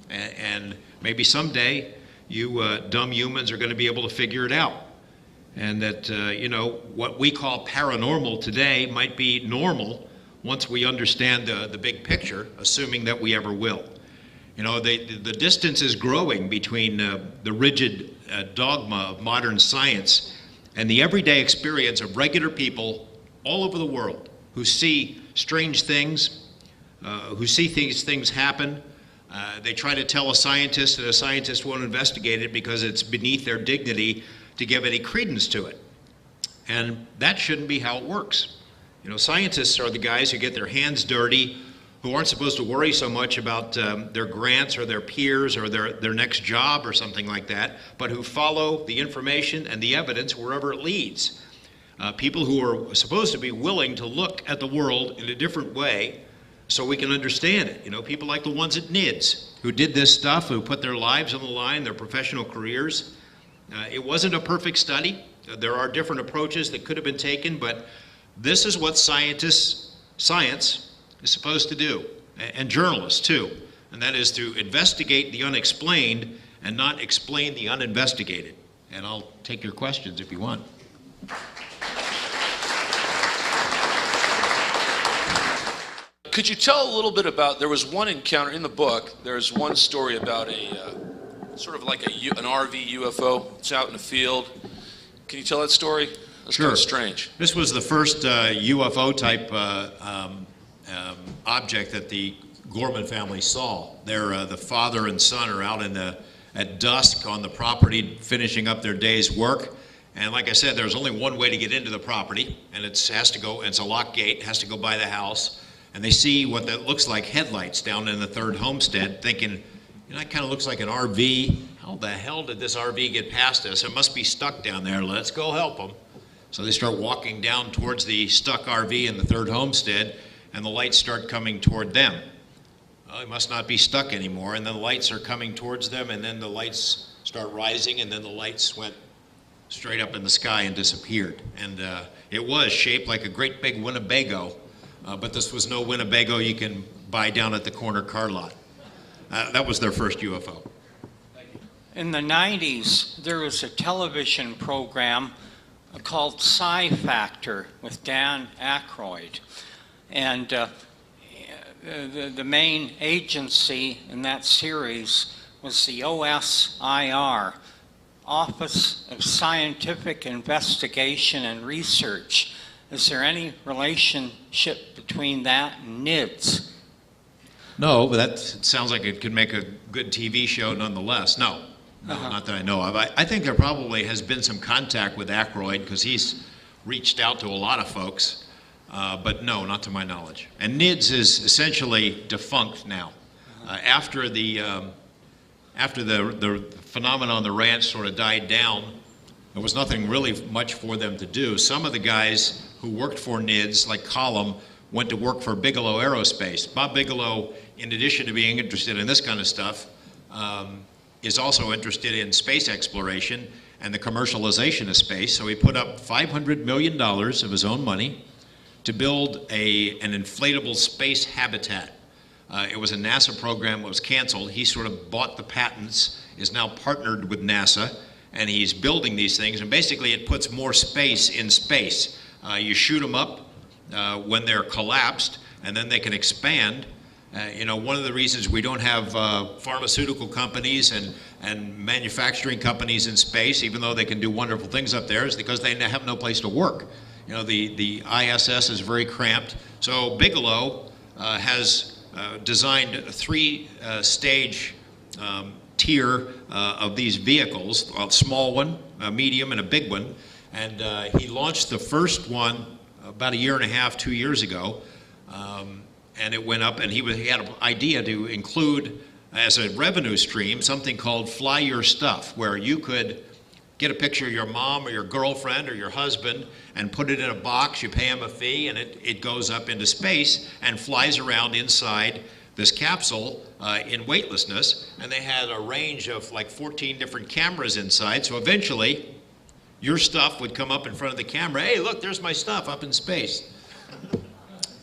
Speaker 2: And maybe someday you dumb humans are going to be able to figure it out. And that, what we call paranormal today might be normal once we understand the big picture, assuming that we ever will. The distance is growing between the rigid dogma of modern science and the everyday experience of regular people all over the world who see strange things, who see things happen. They try to tell a scientist, and a scientist won't investigate it because it's beneath their dignity to give any credence to it. And that shouldn't be how it works. Scientists are the guys who get their hands dirty, who aren't supposed to worry so much about their grants or their peers or their next job or something like that, but who follow the information and the evidence wherever it leads. People who are supposed to be willing to look at the world in a different way so we can understand it. People like the ones at NIDS who did this stuff, who put their lives on the line, their professional careers. It wasn't a perfect study. There are different approaches that could have been taken, but this is what science is supposed to do, and journalists too, and that is to investigate the unexplained and not explain the uninvestigated. And I'll take your questions if you want.
Speaker 7: Could you tell a little bit about, there was one encounter in the book, there's one story about a sort of like an RV UFO. It's out in the field. Can you tell that story? That's
Speaker 2: Sure.
Speaker 7: kind of strange.
Speaker 2: This was the first UFO type object that the Gorman family saw. The father and son are out at dusk on the property finishing up their day's work. And like I said, there's only one way to get into the property, and it's a lock gate, it has to go by the house. And they see what that looks like headlights down in the third homestead, thinking, that kind of looks like an RV. How the hell did this RV get past us? It must be stuck down there. Let's go help them. So they start walking down towards the stuck RV in the third homestead, and the lights start coming toward them. Well, it must not be stuck anymore, and then the lights are coming towards them, and then the lights start rising, and then the lights went straight up in the sky and disappeared. And it was shaped like a great big Winnebago, but this was no Winnebago you can buy down at the corner car lot. That was their first UFO.
Speaker 8: In the 90s, there was a television program called Psi Factor with Dan Aykroyd. And the main agency in that series was the OSIR, Office of Scientific Investigation and Research. Is there any relationship between that and NIDS?
Speaker 2: No, but that sounds like it could make a good TV show nonetheless. No, not that I know of. I think there probably has been some contact with Aykroyd because he's reached out to a lot of folks, but no, not to my knowledge. And NIDS is essentially defunct now. After the phenomenon on the ranch sort of died down, there was nothing really much for them to do. Some of the guys who worked for NIDS, like Column, went to work for Bigelow Aerospace. Bob Bigelow, in addition to being interested in this kind of stuff, is also interested in space exploration and the commercialization of space. So he put up $500 million of his own money to build an inflatable space habitat. It was a NASA program that was canceled. He sort of bought the patents, is now partnered with NASA, and he's building these things. And basically it puts more space in space. You shoot them up when they're collapsed, and then they can expand. You know, one of the reasons we don't have pharmaceutical companies and manufacturing companies in space, even though they can do wonderful things up there, is because they have no place to work. You know, the ISS is very cramped. So Bigelow has designed a three-stage tier of these vehicles, a small one, a medium, and a big one. And he launched the first one about 1.5 years, 2 years ago. And it went up, and he had an idea to include as a revenue stream something called Fly Your Stuff, where you could get a picture of your mom or your girlfriend or your husband and put it in a box. You pay them a fee, and it goes up into space and flies around inside this capsule in weightlessness. And they had a range of like 14 different cameras inside. So eventually, your stuff would come up in front of the camera. Hey, look, there's my stuff up in space.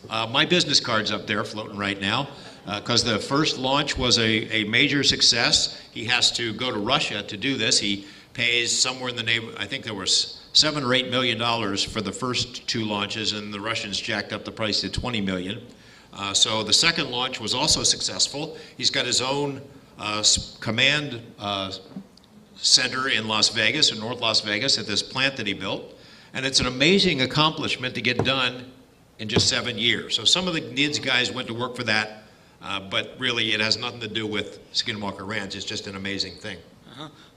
Speaker 2: My business card's up there floating right now because the first launch was a major success. He has to go to Russia to do this. He pays somewhere in the neighborhood, I think there was $7 or $8 million for the first 2 launches, and the Russians jacked up the price to $20 million. So the second launch was also successful. He's got his own command center in Las Vegas, in North Las Vegas, at this plant that he built. And it's an amazing accomplishment to get done in just 7 years. So some of the NIDS guys went to work for that, but really it has nothing to do with Skinwalker Ranch. It's just an amazing thing.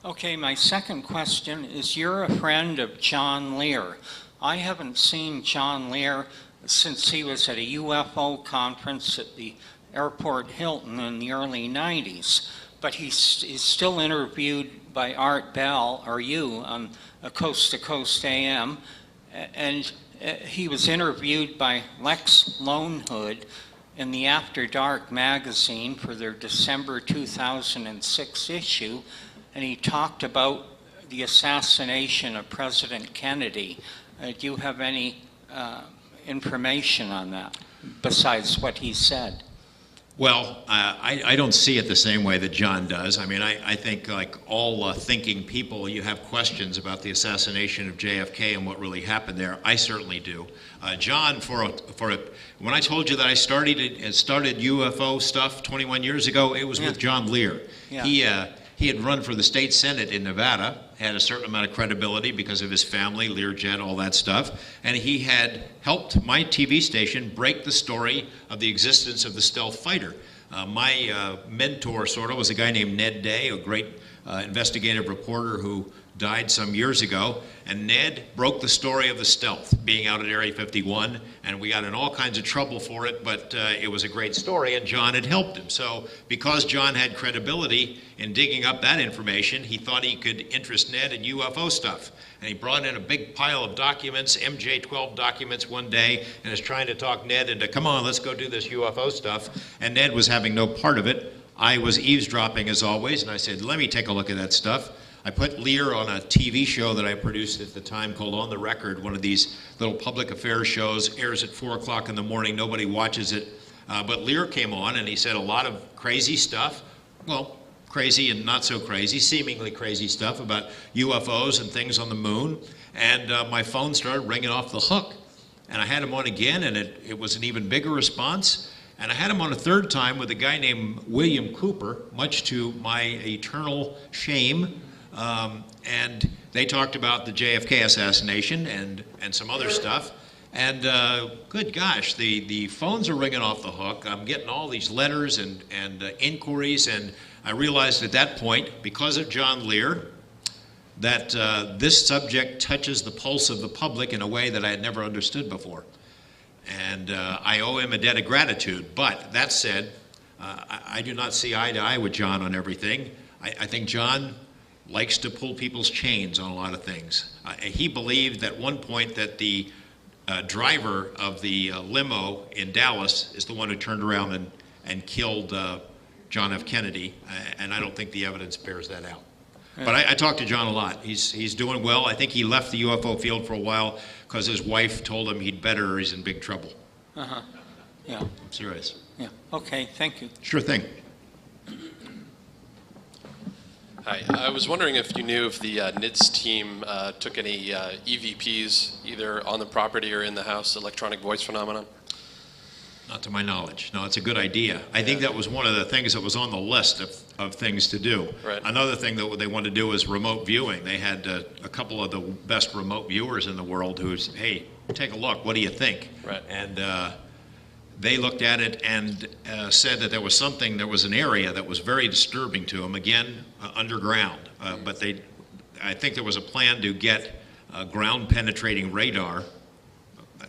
Speaker 8: Okay, my second question is, you're a friend of John Lear. I haven't seen John Lear since he was at a UFO conference at the Airport Hilton in the early 90s, but he's still interviewed by Art Bell, or you, on a Coast to Coast AM, and he was interviewed by Lex Lonehood in the After Dark magazine for their December 2006 issue, and he talked about the assassination of President Kennedy. Do you have any information on that besides what he said?
Speaker 2: Well, I don't see it the same way that John does. I mean, I think like all thinking people, you have questions about the assassination of JFK and what really happened there. I certainly do. John, when I told you that I started UFO stuff 21 years ago, it was with John Lear. Yeah. He had run for the state senate in Nevada, had a certain amount of credibility because of his family, Learjet, all that stuff, and he had helped my TV station break the story of the existence of the stealth fighter. My mentor, sort of, was a guy named Ned Day, a great investigative reporter who died some years ago, and Ned broke the story of the stealth being out at Area 51, and we got in all kinds of trouble for it, but it was a great story, and John had helped him. So because John had credibility in digging up that information, he thought he could interest Ned in UFO stuff. And he brought in a big pile of documents, MJ-12 documents one day, and is trying to talk Ned into, come on, let's go do this UFO stuff. And Ned was having no part of it. I was eavesdropping as always, and I said, let me take a look at that stuff. I put Lear on a TV show that I produced at the time called On the Record, one of these little public affairs shows, airs at 4 o'clock in the morning, nobody watches it. But Lear came on and he said a lot of crazy stuff, well, crazy and not so crazy, seemingly crazy stuff about UFOs and things on the moon. And my phone started ringing off the hook. And I had him on again, and it was an even bigger response. And I had him on a third time with a guy named William Cooper, much to my eternal shame. And they talked about the JFK assassination and some other stuff. And good gosh, the phones are ringing off the hook. I'm getting all these letters and inquiries, and I realized at that point, because of John Lear, that this subject touches the pulse of the public in a way that I had never understood before. And I owe him a debt of gratitude. But that said, I do not see eye to eye with John on everything. I think John likes to pull people's chains on a lot of things. He believed at one point that the driver of the limo in Dallas is the one who turned around and killed John F. Kennedy, and I don't think the evidence bears that out. But I talked to John a lot. He's doing well. I think he left the UFO field for a while because his wife told him he'd better or he's in big trouble.
Speaker 8: Uh-huh. Yeah.
Speaker 2: I'm serious.
Speaker 8: Yeah. Okay, thank you.
Speaker 2: Sure thing.
Speaker 9: Hi, I was wondering if you knew if the NITS team took any EVPs either on the property or in the house, electronic voice phenomenon?
Speaker 2: Not to my knowledge. No, it's a good idea. I think that was one of the things that was on the list of things to do.
Speaker 9: Right.
Speaker 2: Another thing that they wanted to do is remote viewing. They had a couple of the best remote viewers in the world who's, hey, take a look, what do you think?
Speaker 9: Right.
Speaker 2: And they looked at it and said that there was an area that was very disturbing to them, again, underground. But I think there was a plan to get ground penetrating radar.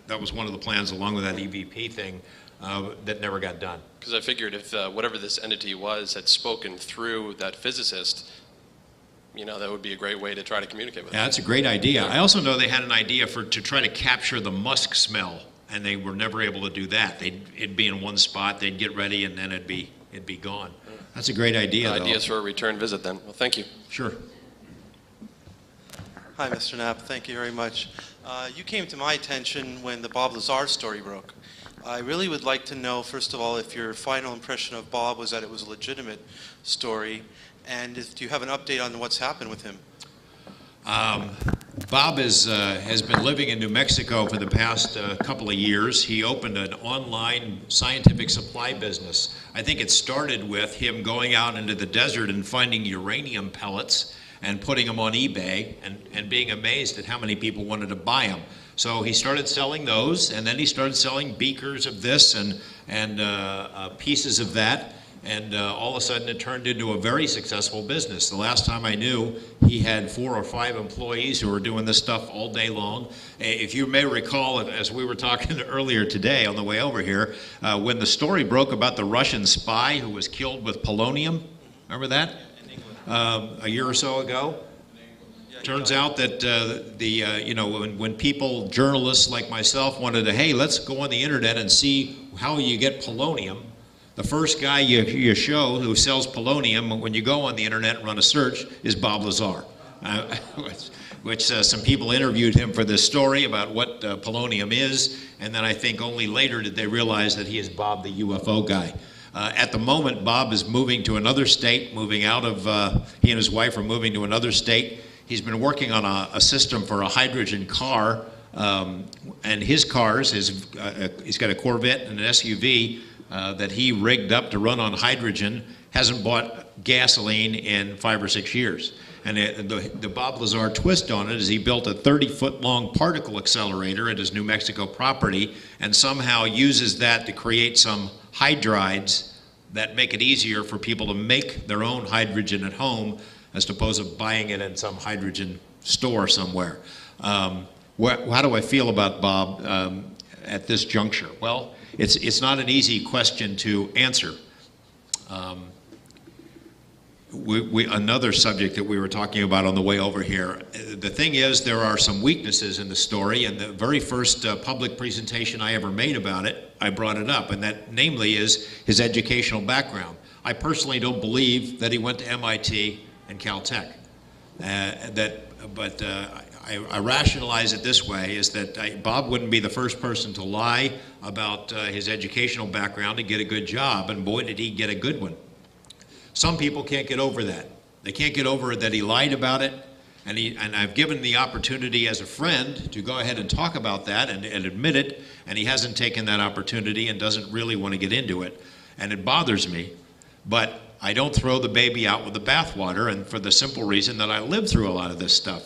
Speaker 2: That was one of the plans along with that EVP thing that never got done.
Speaker 9: Because I figured if whatever this entity was had spoken through that physicist, that would be a great way to try to communicate with them.
Speaker 2: Yeah, that's a great idea. I also know they had an idea to try to capture the musk smell, and they were never able to do that. It'd be in one spot, they'd get ready, and then it'd be gone. That's a great idea, though.
Speaker 9: Ideas for a return visit, then. Well, thank you.
Speaker 2: Sure.
Speaker 10: Hi, Mr. Knapp. Thank you very much. You came to my attention when the Bob Lazar story broke. I really would like to know, first of all, if your final impression of Bob was that it was a legitimate story, and do you have an update on what's happened with him?
Speaker 2: Bob has been living in New Mexico for the past couple of years. He opened an online scientific supply business. I think it started with him going out into the desert and finding uranium pellets and putting them on eBay and being amazed at how many people wanted to buy them. So he started selling those, and then he started selling beakers of this and pieces of that, and all of a sudden it turned into a very successful business. The last time I knew, he had 4 or 5 employees who were doing this stuff all day long. If you may recall, as we were talking earlier today on the way over here, when the story broke about the Russian spy who was killed with polonium, remember that? A year or so ago? Turns out that when people, journalists like myself, wanted to, hey, let's go on the internet and see how you get polonium. The first guy you show who sells polonium when you go on the internet and run a search is Bob Lazar, which some people interviewed him for this story about what polonium is, and then I think only later did they realize that he is Bob the UFO guy. At the moment, Bob is moving to another state, he and his wife are moving to another state. He's been working on a system for a hydrogen car, and his cars, he's got a Corvette and an SUV that he rigged up to run on hydrogen, hasn't bought gasoline in 5 or 6 years. And the Bob Lazar twist on it is he built a 30-foot long particle accelerator at his New Mexico property and somehow uses that to create some hydrides that make it easier for people to make their own hydrogen at home as opposed to buying it in some hydrogen store somewhere. How do I feel about Bob at this juncture? Well, it's not an easy question to answer. Another subject that we were talking about on the way over here, the thing is there are some weaknesses in the story, and the very first public presentation I ever made about it, I brought it up, and that namely is his educational background. I personally don't believe that he went to MIT and Caltech. But I rationalize it this way, is that Bob wouldn't be the first person to lie about his educational background to get a good job, and boy did he get a good one. Some people can't get over that. They can't get over that he lied about it, and I've given the opportunity as a friend to go ahead and talk about that and admit it, and he hasn't taken that opportunity and doesn't really want to get into it, and it bothers me. But I don't throw the baby out with the bathwater, and for the simple reason that I lived through a lot of this stuff.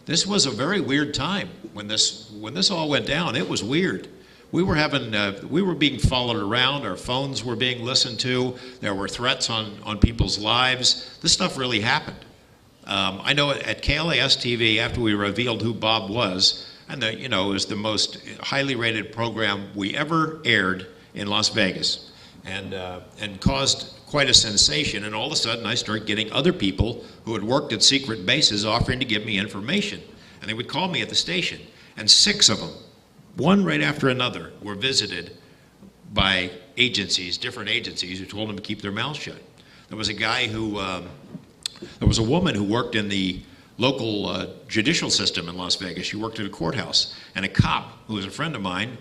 Speaker 2: This was a very weird time when this all went down. It was weird. We were being followed around. Our phones were being listened to. There were threats on people's lives. This stuff really happened. I know at KLAS TV, after we revealed who Bob was, and it was the most highly rated program we ever aired in Las Vegas, and caused quite a sensation. And all of a sudden, I started getting other people who had worked at secret bases offering to give me information, and they would call me at the station. And 6 of them one right after another, were visited by agencies, different agencies, who told them to keep their mouths shut. There was a guy who, there was a woman who worked in the local judicial system in Las Vegas. She worked at a courthouse, and a cop who was a friend of mine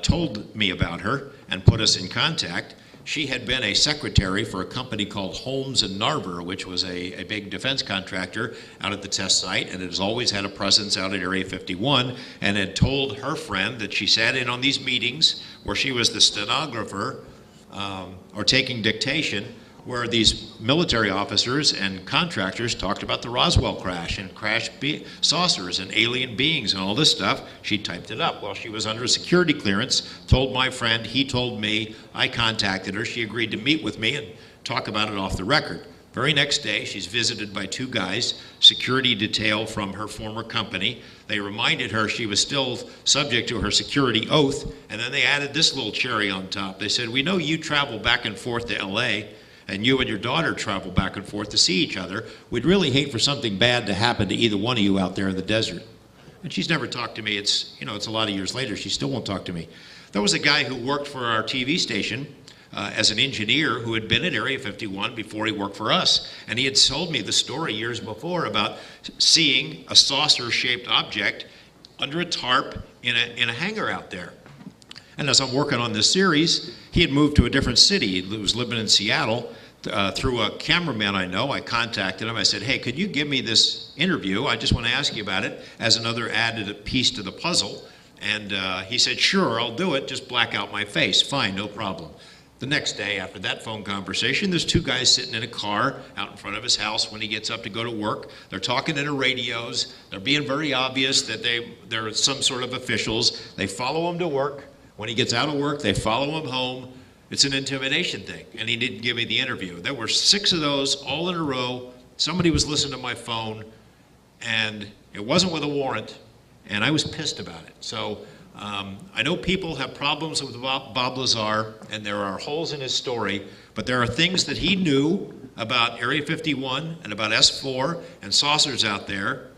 Speaker 2: told me about her and put us in contact. She had been a secretary for a company called Holmes and Narver, which was a big defense contractor out at the test site, and has always had a presence out at Area 51, and had told her friend that she sat in on these meetings where she was the stenographer or taking dictation, where these military officers and contractors talked about the Roswell crash and saucers and alien beings and all this stuff. She typed it up while she was under security clearance, told my friend, he told me, I contacted her, she agreed to meet with me and talk about it off the record. Very next day, she's visited by two guys, security detail from her former company. They reminded her she was still subject to her security oath, and then they added this little cherry on top. They said, we know you travel back and forth to LA, and you and your daughter travel back and forth to see each other. We'd really hate for something bad to happen to either one of you out there in the desert. And she's never talked to me. It's a lot of years later. She still won't talk to me. There was a guy who worked for our TV station as an engineer who had been at Area 51 before he worked for us. And he had told me the story years before about seeing a saucer-shaped object under a tarp in a hangar out there. And as I'm working on this series, he had moved to a different city. He was living in Seattle. Through a cameraman I know, I contacted him. I said, hey, could you give me this interview? I just want to ask you about it as another added piece to the puzzle. And he said, sure, I'll do it. Just black out my face. Fine, no problem. The next day after that phone conversation, there's two guys sitting in a car out in front of his house when he gets up to go to work. They're talking into radios. They're being very obvious that they're some sort of officials. They follow him to work. When he gets out of work, they follow him home. It's an intimidation thing, and he didn't give me the interview. There were 6 of those all in a row. Somebody was listening to my phone, and it wasn't with a warrant, and I was pissed about it. So I know people have problems with Bob Lazar, and there are holes in his story, but there are things that he knew about Area 51 and about S4 and saucers out there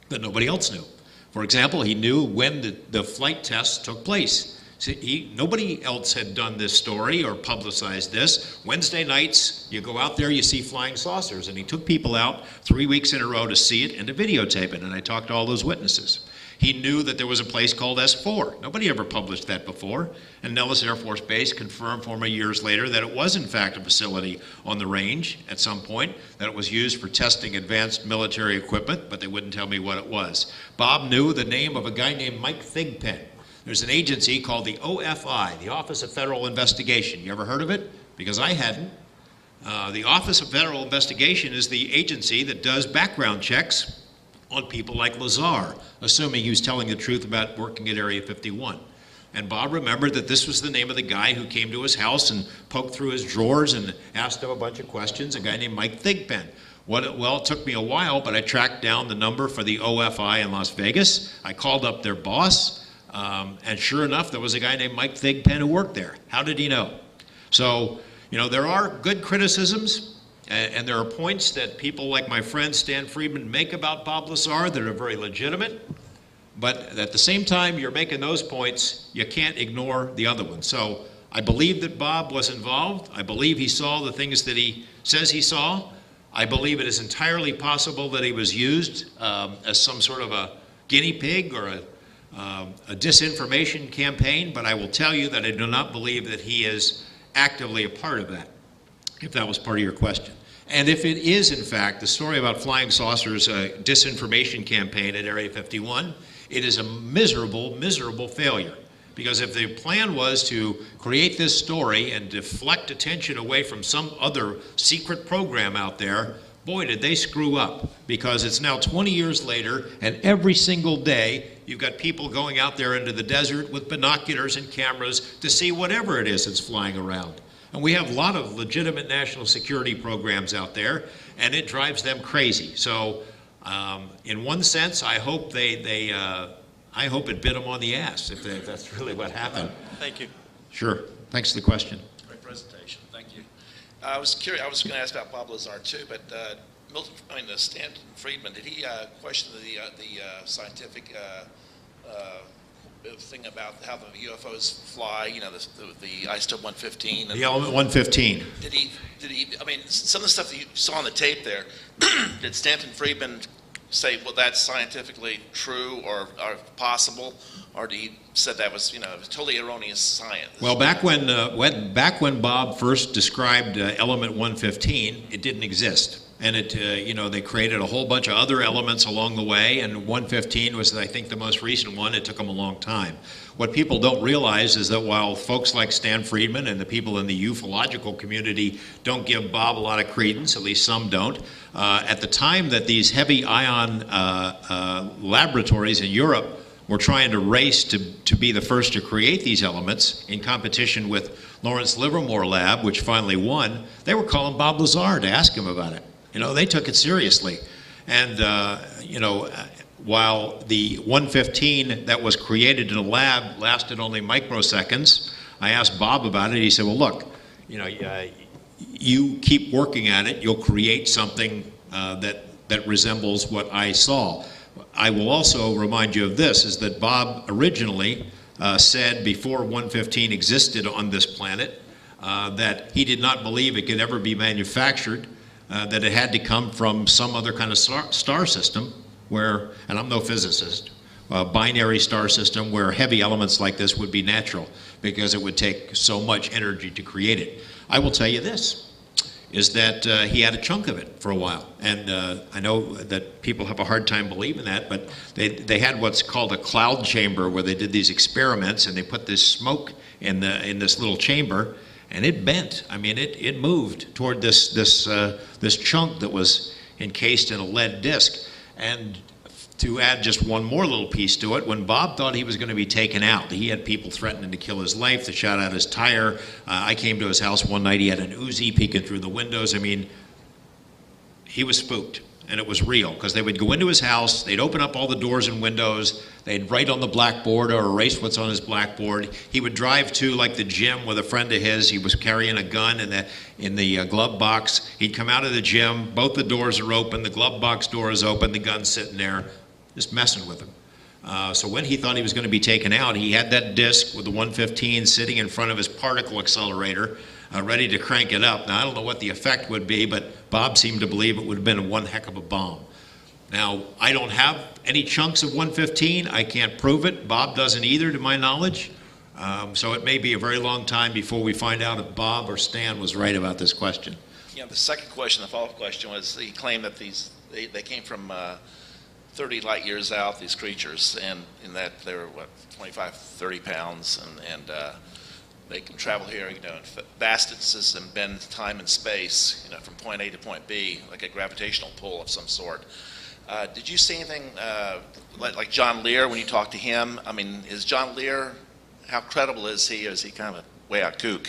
Speaker 2: that nobody else knew. For example, he knew when the flight tests took place. See, nobody else had done this story or publicized this. Wednesday nights, you go out there, you see flying saucers, and he took people out 3 weeks in a row to see it and to videotape it, and I talked to all those witnesses. He knew that there was a place called S4. Nobody ever published that before, and Nellis Air Force Base confirmed for me years later that it was in fact a facility on the range at some point, that it was used for testing advanced military equipment, but they wouldn't tell me what it was. Bob knew the name of a guy named Mike Thigpen. There's an agency called the OFI, the Office of Federal Investigation. You ever heard of it? Because I hadn't. The Office of Federal Investigation is the agency that does background checks on people like Lazar, assuming he was telling the truth about working at Area 51. And Bob remembered that this was the name of the guy who came to his house and poked through his drawers and asked him a bunch of questions, a guy named Mike Thigpen. Well, it took me a while, but I tracked down the number for the OFI in Las Vegas. I called up their boss. And sure enough, there was a guy named Mike Thigpen who worked there. How did he know? So, there are good criticisms, and there are points that people like my friend Stan Friedman make about Bob Lazar that are very legitimate. But at the same time you're making those points, you can't ignore the other ones. So I believe that Bob was involved. I believe he saw the things that he says he saw. I believe it is entirely possible that he was used as some sort of a guinea pig or a disinformation campaign, but I will tell you that I do not believe that he is actively a part of that, if that was part of your question. And if it is, in fact, the story about flying saucers, disinformation campaign at Area 51, it is a miserable, miserable failure. Because if the plan was to create this story and deflect attention away from some other secret program out there, boy, did they screw up, because it's now 20 years later, and every single day you've got people going out there into the desert with binoculars and cameras to see whatever it is that's flying around. And we have a lot of legitimate national security programs out there, and it drives them crazy. So in one sense, I hope I hope it bit them on the ass, if that's really what happened.
Speaker 10: Thank you.
Speaker 2: Sure. Thanks for the question.
Speaker 11: Great presentation. Thank you. I was curious. I was going to ask about Bob Lazar too, but Stanton Friedman, did he question the scientific thing about how the UFOs fly, you know, the isotope 115.
Speaker 2: The element 115.
Speaker 11: Did he, I mean, some of the stuff that you saw on the tape there, did Stanton Friedman say, well, that's scientifically true or possible, or did he said that was, you know, totally erroneous science?
Speaker 2: Well, back when Bob first described element 115, it didn't exist. And it, you know, they created a whole bunch of other elements along the way, and 115 was, I think, the most recent one. It took them a long time. What people don't realize is that while folks like Stan Friedman and the people in the ufological community don't give Bob a lot of credence, at least some don't, at the time that these heavy ion laboratories in Europe were trying to race to be the first to create these elements in competition with Lawrence Livermore Lab, which finally won, they were calling Bob Lazar to ask him about it. You know, they took it seriously. And, you know, while the 115 that was created in a lab lasted only microseconds, I asked Bob about it. He said, well, look, you know, you keep working at it, you'll create something that resembles what I saw. I will also remind you of this, is that Bob originally said before 115 existed on this planet that he did not believe it could ever be manufactured, that it had to come from some other kind of star system where, and I'm no physicist, binary star system where heavy elements like this would be natural because it would take so much energy to create it. I will tell you this, is that he had a chunk of it for a while. And I know that people have a hard time believing that, but they had what's called a cloud chamber where they did these experiments and they put this smoke in this little chamber, and it bent. I mean, it moved toward this chunk that was encased in a lead disc. And to add just one more little piece to it, when Bob thought he was going to be taken out, he had people threatening to kill his life, to shot out his tire. I came to his house one night, he had an Uzi peeking through the windows. I mean, he was spooked, and it was real, because they would go into his house, they'd open up all the doors and windows, they'd write on the blackboard or erase what's on his blackboard. He would drive to, like, the gym with a friend of his. He was carrying a gun in the glove box. He'd come out of the gym, both the doors are open, the glove box door is open, the gun's sitting there, just messing with him. So when he thought he was going to be taken out, he had that disc with the 115 sitting in front of his particle accelerator, ready to crank it up. Now, I don't know what the effect would be, but Bob seemed to believe it would have been one heck of a bomb. Now, I don't have any chunks of 115. I can't prove it. Bob doesn't either, to my knowledge. So it may be a very long time before we find out if Bob or Stan was right about this question.
Speaker 11: You know, the second question, the follow-up question, was he claimed that they came from 30 light years out, these creatures, and in that they were, what, 25, 30 pounds, and they can travel here, you know, in vast distances and bend time and space, you know, from point A to point B, like a gravitational pull of some sort. Did you see anything like John Lear when you talked to him? I mean, is John Lear, how credible is he, or is he kind of a way out kook?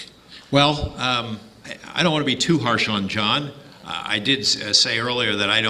Speaker 2: Well, I don't want to be too harsh on John. I did say earlier that I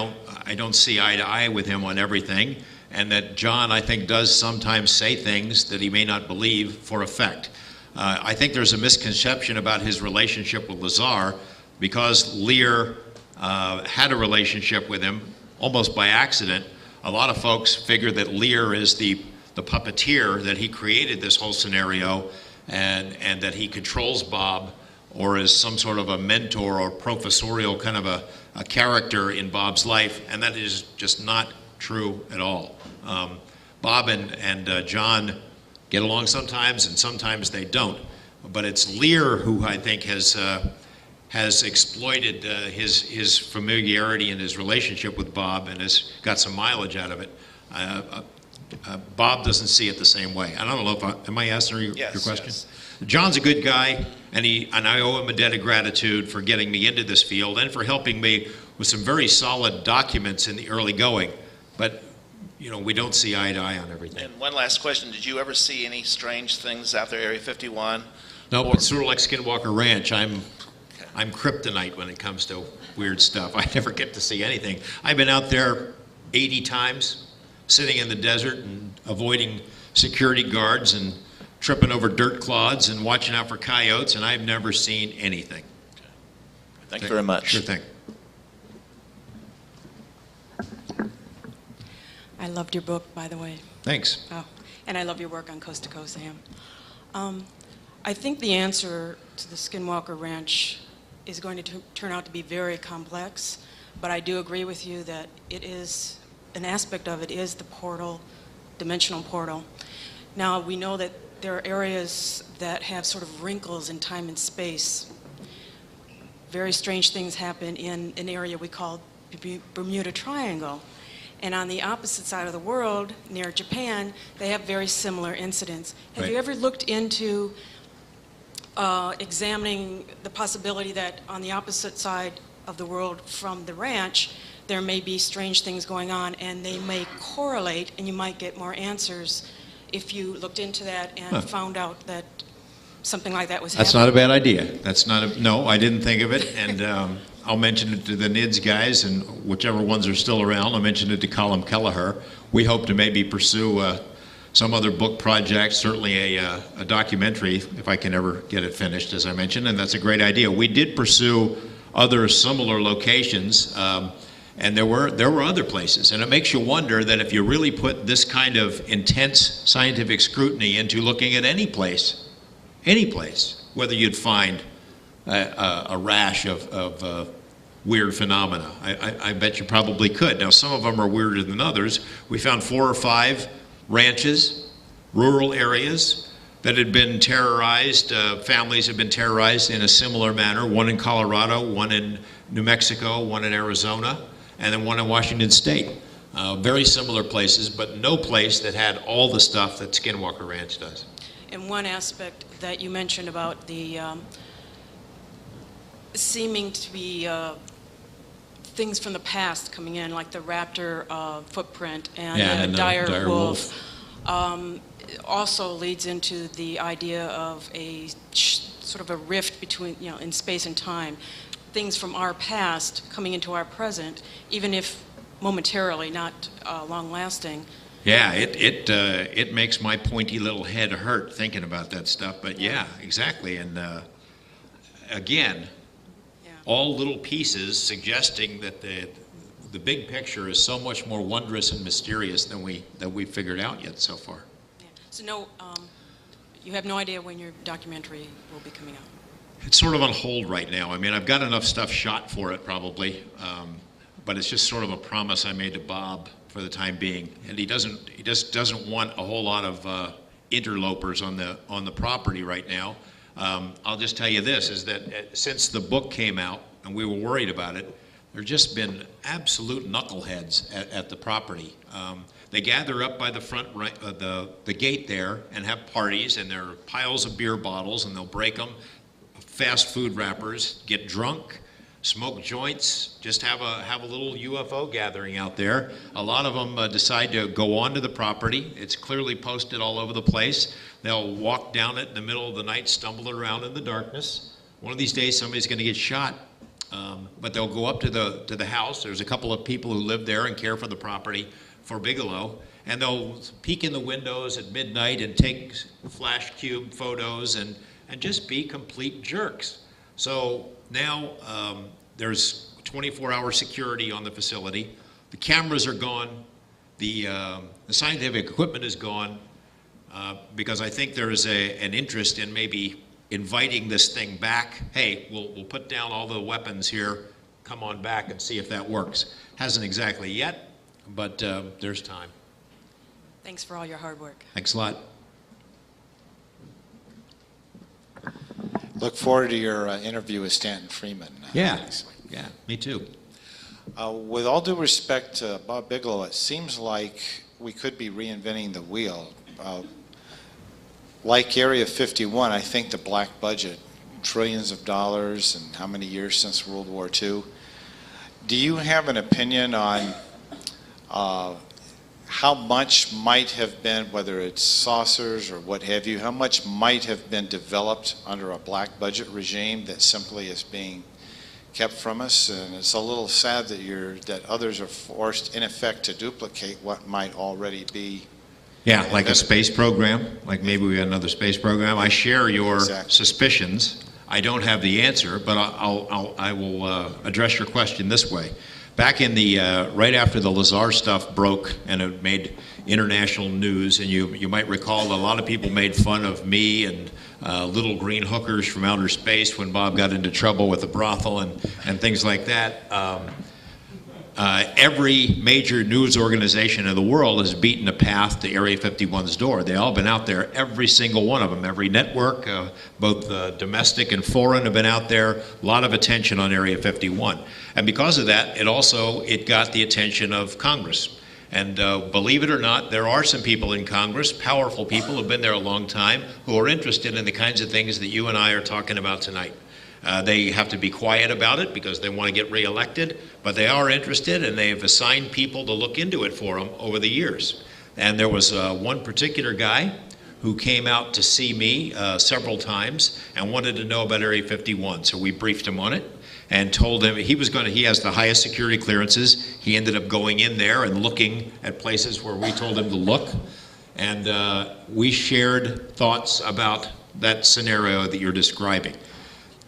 Speaker 2: don't see eye to eye with him on everything, and that John, I think, does sometimes say things that he may not believe for effect. I think there's a misconception about his relationship with Lazar, because Lear had a relationship with him almost by accident. A lot of folks figure that Lear is the puppeteer, that he created this whole scenario, and that he controls Bob, or is some sort of a mentor or professorial kind of a character in Bob's life, and that is just not true at all. Bob and John get along sometimes, and sometimes they don't. But it's Lear who I think has exploited his familiarity and his relationship with Bob, and has got some mileage out of it. Bob doesn't see it the same way. I don't know if am I answering your question? Yes. John's a good guy, and I owe him a debt of gratitude for getting me into this field and for helping me with some very solid documents in the early going. But you know, we don't see eye to eye on everything.
Speaker 11: And one last question: did you ever see any strange things out there, Area 51?
Speaker 2: No, it's sort of like Skinwalker Ranch. I'm kryptonite when it comes to weird stuff. I never get to see anything. I've been out there 80 times, sitting in the desert and avoiding security guards and tripping over dirt clods and watching out for coyotes, and I've never seen anything.
Speaker 11: Okay. Thank you very much.
Speaker 2: Sure thing.
Speaker 12: I loved your book, by the way.
Speaker 2: Thanks.
Speaker 12: Oh, And I love your work on Coast to Coast, Sam. I think the answer to the Skinwalker Ranch is going to turn out to be very complex, but I do agree with you that it is, an aspect of it is the portal, dimensional portal. Now, we know that there are areas that have sort of wrinkles in time and space. Very strange things happen in an area we call Bermuda Triangle. And on the opposite side of the world, near Japan, they have very similar incidents. Have you ever looked into examining the possibility that on the opposite side of the world from the ranch, there may be strange things going on, and they may correlate, and you might get more answers if you looked into that and found out that something like that was
Speaker 2: That's
Speaker 12: happening?
Speaker 2: not a bad idea. That's not a, no, I didn't think of it, and I'll mention it to the NIDS guys, and whichever ones are still around, I'll mention it to Colin Kelleher. We hope to maybe pursue some other book project, certainly a documentary, if I can ever get it finished, as I mentioned, and that's a great idea. We did pursue other similar locations, and there were other places, and it makes you wonder that if you really put this kind of intense scientific scrutiny into looking at any place, whether you'd find a rash of weird phenomena. I bet you probably could. Now, some of them are weirder than others. We found 4 or 5 ranches, rural areas that had been terrorized. Families have been terrorized in a similar manner. One in Colorado, one in New Mexico, one in Arizona, and then one in Washington State. Very similar places, but no place that had all the stuff that Skinwalker Ranch does.
Speaker 12: And one aspect that you mentioned about the seeming to be things from the past coming in, like the raptor footprint and the dire wolf, also leads into the idea of a sort of a rift between, in space and time. Things from our past coming into our present, even if momentarily, not long-lasting.
Speaker 2: Yeah, it makes my pointy little head hurt thinking about that stuff. But yeah, exactly. And again, all little pieces suggesting that the big picture is so much more wondrous and mysterious than we figured out yet so far.
Speaker 12: Yeah. So no, you have no idea when your documentary will be coming out.
Speaker 2: It's sort of on hold right now. I mean, I've got enough stuff shot for it probably, but it's just sort of a promise I made to Bob for the time being, and he just doesn't want a whole lot of interlopers on the property right now. I'll just tell you this, is that since the book came out and we were worried about it, there's just been absolute knuckleheads at the property. They gather up by the front the gate there and have parties, and there are piles of beer bottles, and they'll break them, fast food wrappers, get drunk, smoke joints, just have a little UFO gathering out there. A lot of them decide to go onto the property. It's clearly posted all over the place. They'll walk down it in the middle of the night, stumble around in the darkness. One of these days, somebody's going to get shot. But they'll go up to the house. There's a couple of people who live there and care for the property for Bigelow, and they'll peek in the windows at midnight and take flash cube photos and just be complete jerks. So now there's 24-hour security on the facility. The cameras are gone. The scientific equipment is gone because I think there is an interest in maybe inviting this thing back. Hey, we'll put down all the weapons here. Come on back and see if that works. Hasn't exactly yet, but there's time.
Speaker 12: Thanks for all your hard work.
Speaker 2: Thanks a lot.
Speaker 13: Look forward to your interview with Stanton Freeman.
Speaker 2: Yeah, me too.
Speaker 13: With all due respect to Bob Bigelow, it seems like we could be reinventing the wheel. Like Area 51, I think the black budget, trillions of dollars, and how many years since World War II. Do you have an opinion on how much might have been, whether it's saucers or what have you, how much might have been developed under a black budget regime that simply is being kept from us? And it's a little sad that others are forced, in effect, to duplicate what might already be.
Speaker 2: Yeah, like a space program, like maybe we got another space program. I share your suspicions. I don't have the answer, but I will address your question this way. Back in the right after the Lazar stuff broke and it made international news. And you might recall a lot of people made fun of me and little green hookers from outer space when Bob got into trouble with the brothel and things like that. Every major news organization in the world has beaten a path to Area 51's door. They've all been out there, every single one of them. Every network, both domestic and foreign, have been out there. A lot of attention on Area 51. And because of that, it got the attention of Congress. And believe it or not, there are some people in Congress, powerful people who have been there a long time, who are interested in the kinds of things that you and I are talking about tonight. They have to be quiet about it because they want to get reelected, but they are interested, and they've assigned people to look into it for them over the years. And there was one particular guy who came out to see me several times and wanted to know about Area 51. So we briefed him on it and told him he has the highest security clearances. He ended up going in there and looking at places where we told him to look. And we shared thoughts about that scenario that you're describing.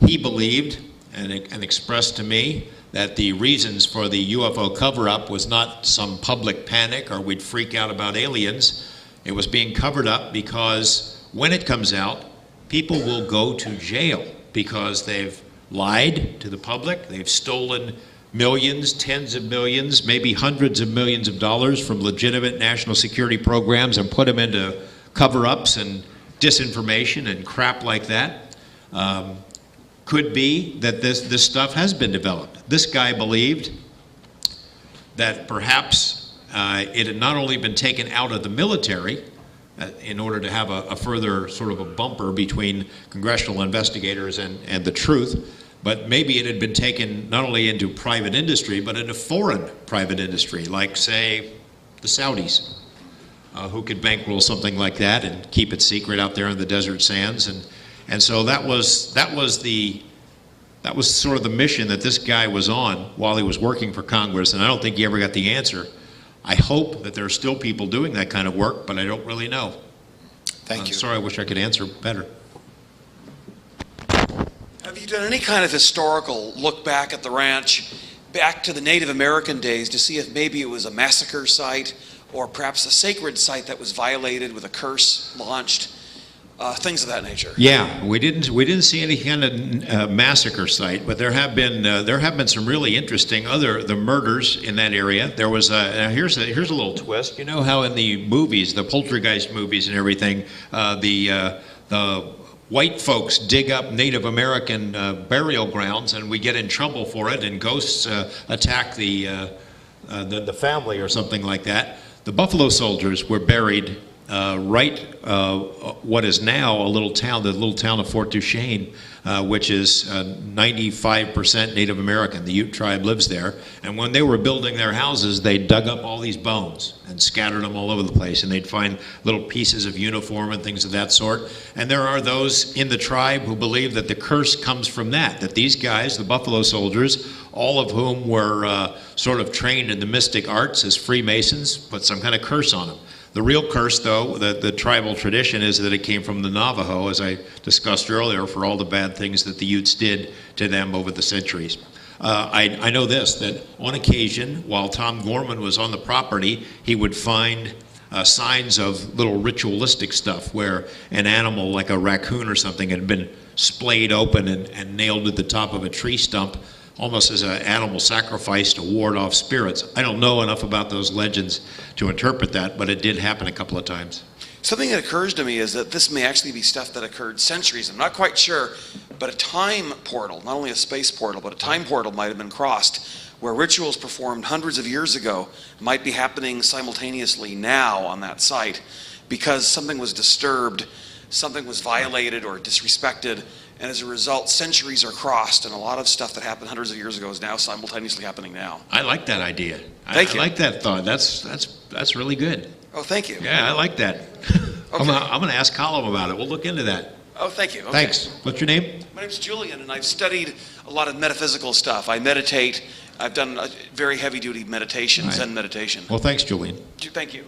Speaker 2: He believed and expressed to me that the reasons for the UFO cover-up was not some public panic or we'd freak out about aliens. It was being covered up because when it comes out, people will go to jail because they've lied to the public, they've stolen millions, tens of millions, maybe hundreds of millions of dollars from legitimate national security programs and put them into cover-ups and disinformation and crap like that. Could be that this stuff has been developed. This guy believed that perhaps it had not only been taken out of the military in order to have a further sort of a bumper between congressional investigators and the truth, but maybe it had been taken not only into private industry, but into foreign private industry, like, say, the Saudis, who could bankroll something like that and keep it secret out there in the desert sands. And so that was sort of the mission that this guy was on while he was working for Congress, and I don't think he ever got the answer. I hope that there are still people doing that kind of work, but I don't really know.
Speaker 13: Thank you.
Speaker 2: Sorry, I wish I could answer better.
Speaker 14: Have you done any kind of historical look back at the ranch, back to the Native American days, to see if maybe it was a massacre site or perhaps a sacred site that was violated with a curse launched? Things of that nature.
Speaker 2: Yeah, we didn't see any kind of massacre site, but there have been some really interesting the murders in that area. There was here's a little twist. You know how in the movies, the Poltergeist movies and everything, the white folks dig up Native American burial grounds, and we get in trouble for it, and ghosts attack the family or something like that. The Buffalo Soldiers were buried what is now the little town of Fort Duchesne, which is 95% Native American. The Ute tribe lives there. And when they were building their houses, they dug up all these bones and scattered them all over the place. And they'd find little pieces of uniform and things of that sort. And there are those in the tribe who believe that the curse comes from that these guys, the Buffalo Soldiers, all of whom were sort of trained in the mystic arts as Freemasons, put some kind of curse on them. The real curse, though, the tribal tradition is that it came from the Navajo, as I discussed earlier, for all the bad things that the Utes did to them over the centuries. I know this, that on occasion, while Tom Gorman was on the property, he would find signs of little ritualistic stuff where an animal, like a raccoon or something, had been splayed open and nailed to the top of a tree stump, almost as an animal sacrifice to ward off spirits. I don't know enough about those legends to interpret that, but it did happen a couple of times.
Speaker 14: Something that occurs to me is that this may actually be stuff that occurred centuries. I'm not quite sure, but a time portal, not only a space portal, but a time portal might have been crossed, where rituals performed hundreds of years ago might be happening simultaneously now on that site because something was disturbed, something was violated or disrespected, and as a result, centuries are crossed, and a lot of stuff that happened hundreds of years ago is now simultaneously happening now.
Speaker 2: I like that idea.
Speaker 14: Thank you.
Speaker 2: I like that thought. That's really good.
Speaker 14: Oh, thank you.
Speaker 2: Yeah, I like that. Okay. I'm going to ask Colin about it. We'll look into that.
Speaker 14: Oh, thank you. Okay.
Speaker 2: Thanks. What's your name?
Speaker 14: My name's Julian, and I've studied a lot of metaphysical stuff. I meditate. I've done very heavy-duty meditation, Zen meditation.
Speaker 2: Well, thanks, Julian.
Speaker 14: Thank you.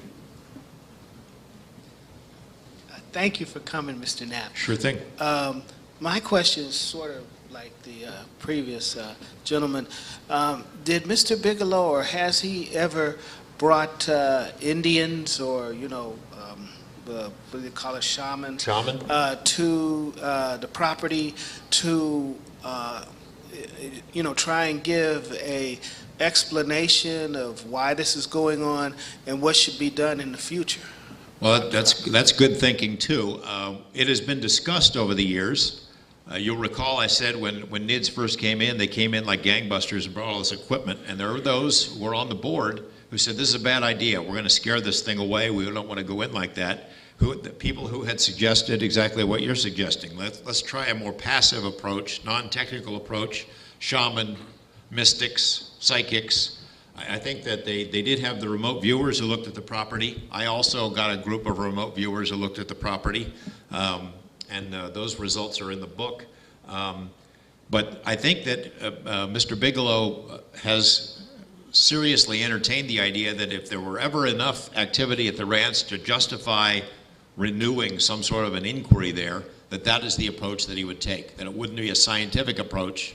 Speaker 15: Thank you for coming, Mr. Knapp.
Speaker 2: Sure thing.
Speaker 15: My question is sort of like the previous gentleman. Did Mr. Bigelow, or has he ever brought Indians or, what do they call it, shamans?
Speaker 2: Shaman?
Speaker 15: To the property to, try and give a explanation of why this is going on and what should be done in the future?
Speaker 2: Well, that's good thinking too. It has been discussed over the years. You'll recall I said when NIDS first came in, they came in like gangbusters and brought all this equipment, and there were those who were on the board who said, this is a bad idea. We're going to scare this thing away. We don't want to go in like that. The people who had suggested exactly what you're suggesting. Let's try a more passive approach, non-technical approach, shaman, mystics, psychics. I think that they did have the remote viewers who looked at the property. I also got a group of remote viewers who looked at the property, and those results are in the book. But I think that Mr. Bigelow has seriously entertained the idea that if there were ever enough activity at the ranch to justify renewing some sort of an inquiry there, that is the approach that he would take, that it wouldn't be a scientific approach.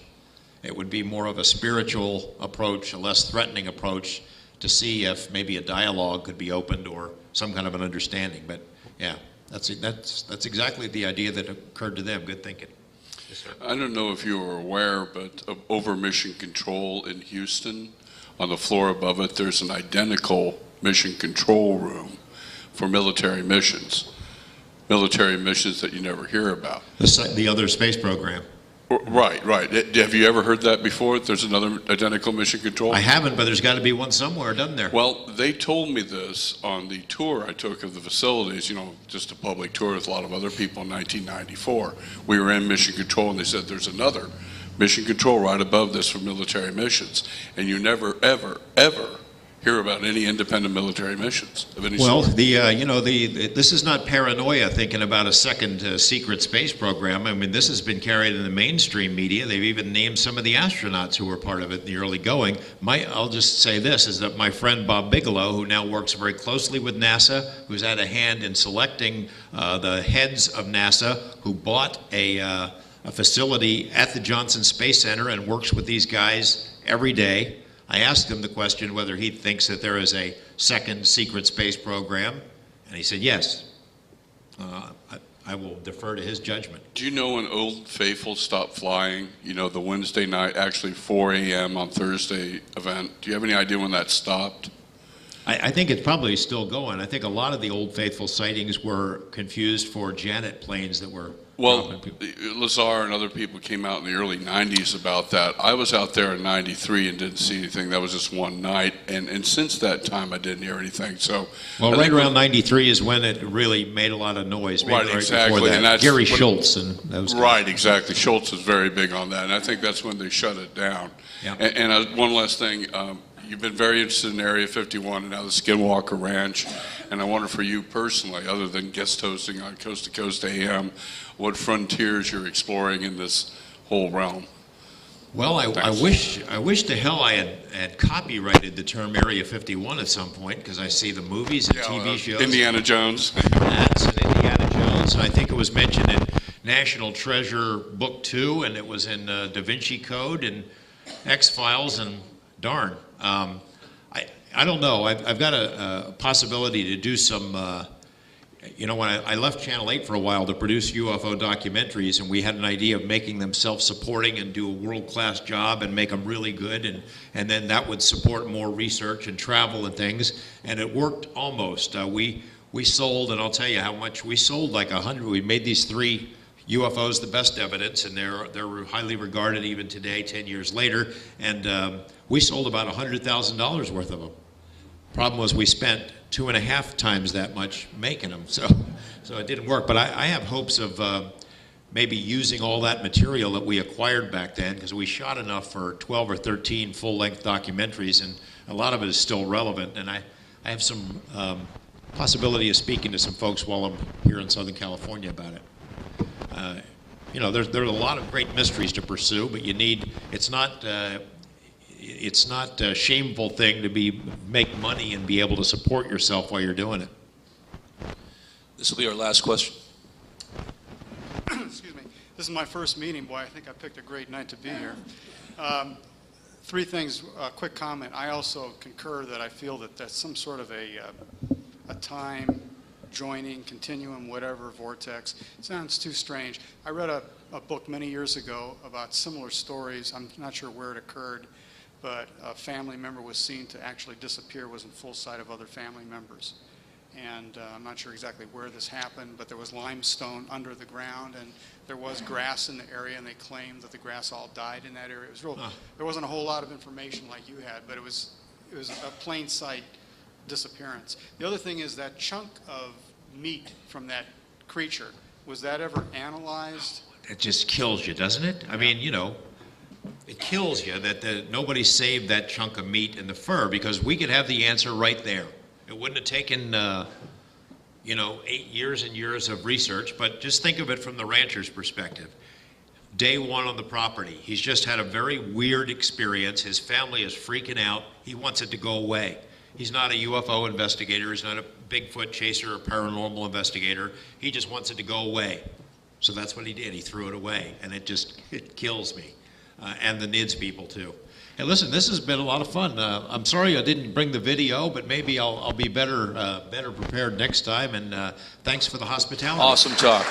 Speaker 2: It would be more of a spiritual approach, a less threatening approach, to see if maybe a dialogue could be opened or some kind of an understanding. But yeah, that's exactly the idea that occurred to them. Good thinking. Yes,
Speaker 16: I don't know if you were aware, but of Over Mission Control in Houston, on the floor above it, there's an identical mission control room for military missions that you never hear about.
Speaker 2: The other space program.
Speaker 16: Right. Have you ever heard that before? There's another identical mission control?
Speaker 2: I haven't, but there's got to be one somewhere, doesn't there?
Speaker 16: Well, they told me this on the tour I took of the facilities, just a public tour with a lot of other people in 1994. We were in mission control, and they said there's another mission control right above this for military missions. And you never, ever, ever hear about any independent military missions of any
Speaker 2: well,
Speaker 16: sort.
Speaker 2: this is not paranoia thinking about a second secret space program. I mean, this has been carried in the mainstream media. They've even named some of the astronauts who were part of it in the early going. I'll just say this, is that my friend Bob Bigelow, who now works very closely with NASA, who's had a hand in selecting the heads of NASA, who bought a facility at the Johnson Space Center and works with these guys every day. I asked him the question whether he thinks that there is a second secret space program, and he said yes. I will defer to his judgment.
Speaker 16: Do you know when Old Faithful stopped flying? The Wednesday night, actually 4 a.m. on Thursday event. Do you have any idea when that stopped?
Speaker 2: I think it's probably still going. I think a lot of the Old Faithful sightings were confused for Janet planes that were...
Speaker 16: Well, Lazar and other people came out in the early 90s about that. I was out there in 93 and didn't see anything. That was just one night. And since that time, I didn't hear anything. So,
Speaker 2: well, right around 93 is when it really made a lot of noise.
Speaker 16: Right, exactly.
Speaker 2: Before that.
Speaker 16: And that's
Speaker 2: Gary Schultz and those guys.
Speaker 16: Right, exactly. Schultz is very big on that. And I think that's when they shut it down.
Speaker 2: Yeah.
Speaker 16: And one last thing. You've been very interested in Area 51 and now the Skinwalker Ranch. And I wonder for you personally, other than guest hosting on Coast to Coast AM, what frontiers you're exploring in this whole realm?
Speaker 2: Well, I wish to hell I had copyrighted the term Area 51 at some point, because I see the movies and TV shows.
Speaker 16: Indiana Jones.
Speaker 2: That's an Indiana Jones. I think it was mentioned in National Treasure Book 2, and it was in Da Vinci Code and X-Files, and darn. I don't know. I've got a possibility to do some, when I left Channel 8 for a while to produce UFO documentaries, and we had an idea of making them self-supporting and do a world-class job and make them really good, and then that would support more research and travel and things, and it worked almost. We sold, and I'll tell you how much, we sold like 100. We made these 3 UFOs the best evidence, and they're highly regarded even today, 10 years later, and we sold about $100,000 worth of them. Problem was we spent 2.5 times that much making them, so it didn't work. But I have hopes of maybe using all that material that we acquired back then, because we shot enough for 12 or 13 full-length documentaries, and a lot of it is still relevant. And I have some possibility of speaking to some folks while I'm here in Southern California about it. There's a lot of great mysteries to pursue, but it's not a shameful thing to make money and be able to support yourself while you're doing it.
Speaker 7: This will be our last question.
Speaker 17: Excuse me. This is my first meeting. Boy, I think I picked a great night to be here. Three things, quick comment. I also concur that I feel that that's some sort of a time joining, continuum, whatever, vortex. It sounds too strange. I read a book many years ago about similar stories. I'm not sure where it occurred, but a family member was seen to actually disappear, was in full sight of other family members. And I'm not sure exactly where this happened, but there was limestone under the ground, and there was grass in the area, and they claimed that the grass all died in that area. It was real. There wasn't a whole lot of information like you had, but it was a plain sight disappearance. The other thing is that chunk of meat from that creature, was that ever analyzed?
Speaker 2: It just kills you, doesn't it? I mean, you know, it kills you that nobody saved that chunk of meat in the fur, because we could have the answer right there. It wouldn't have taken, 8 years and years of research, but just think of it from the rancher's perspective. Day one on the property, he's just had a very weird experience. His family is freaking out. He wants it to go away. He's not a UFO investigator. He's not a Bigfoot chaser or paranormal investigator. He just wants it to go away. So that's what he did. He threw it away, and it kills me, and the NIDS people too. Hey, listen, this has been a lot of fun. I'm sorry I didn't bring the video, but maybe I'll be better prepared next time. And thanks for the hospitality.
Speaker 7: Awesome talk.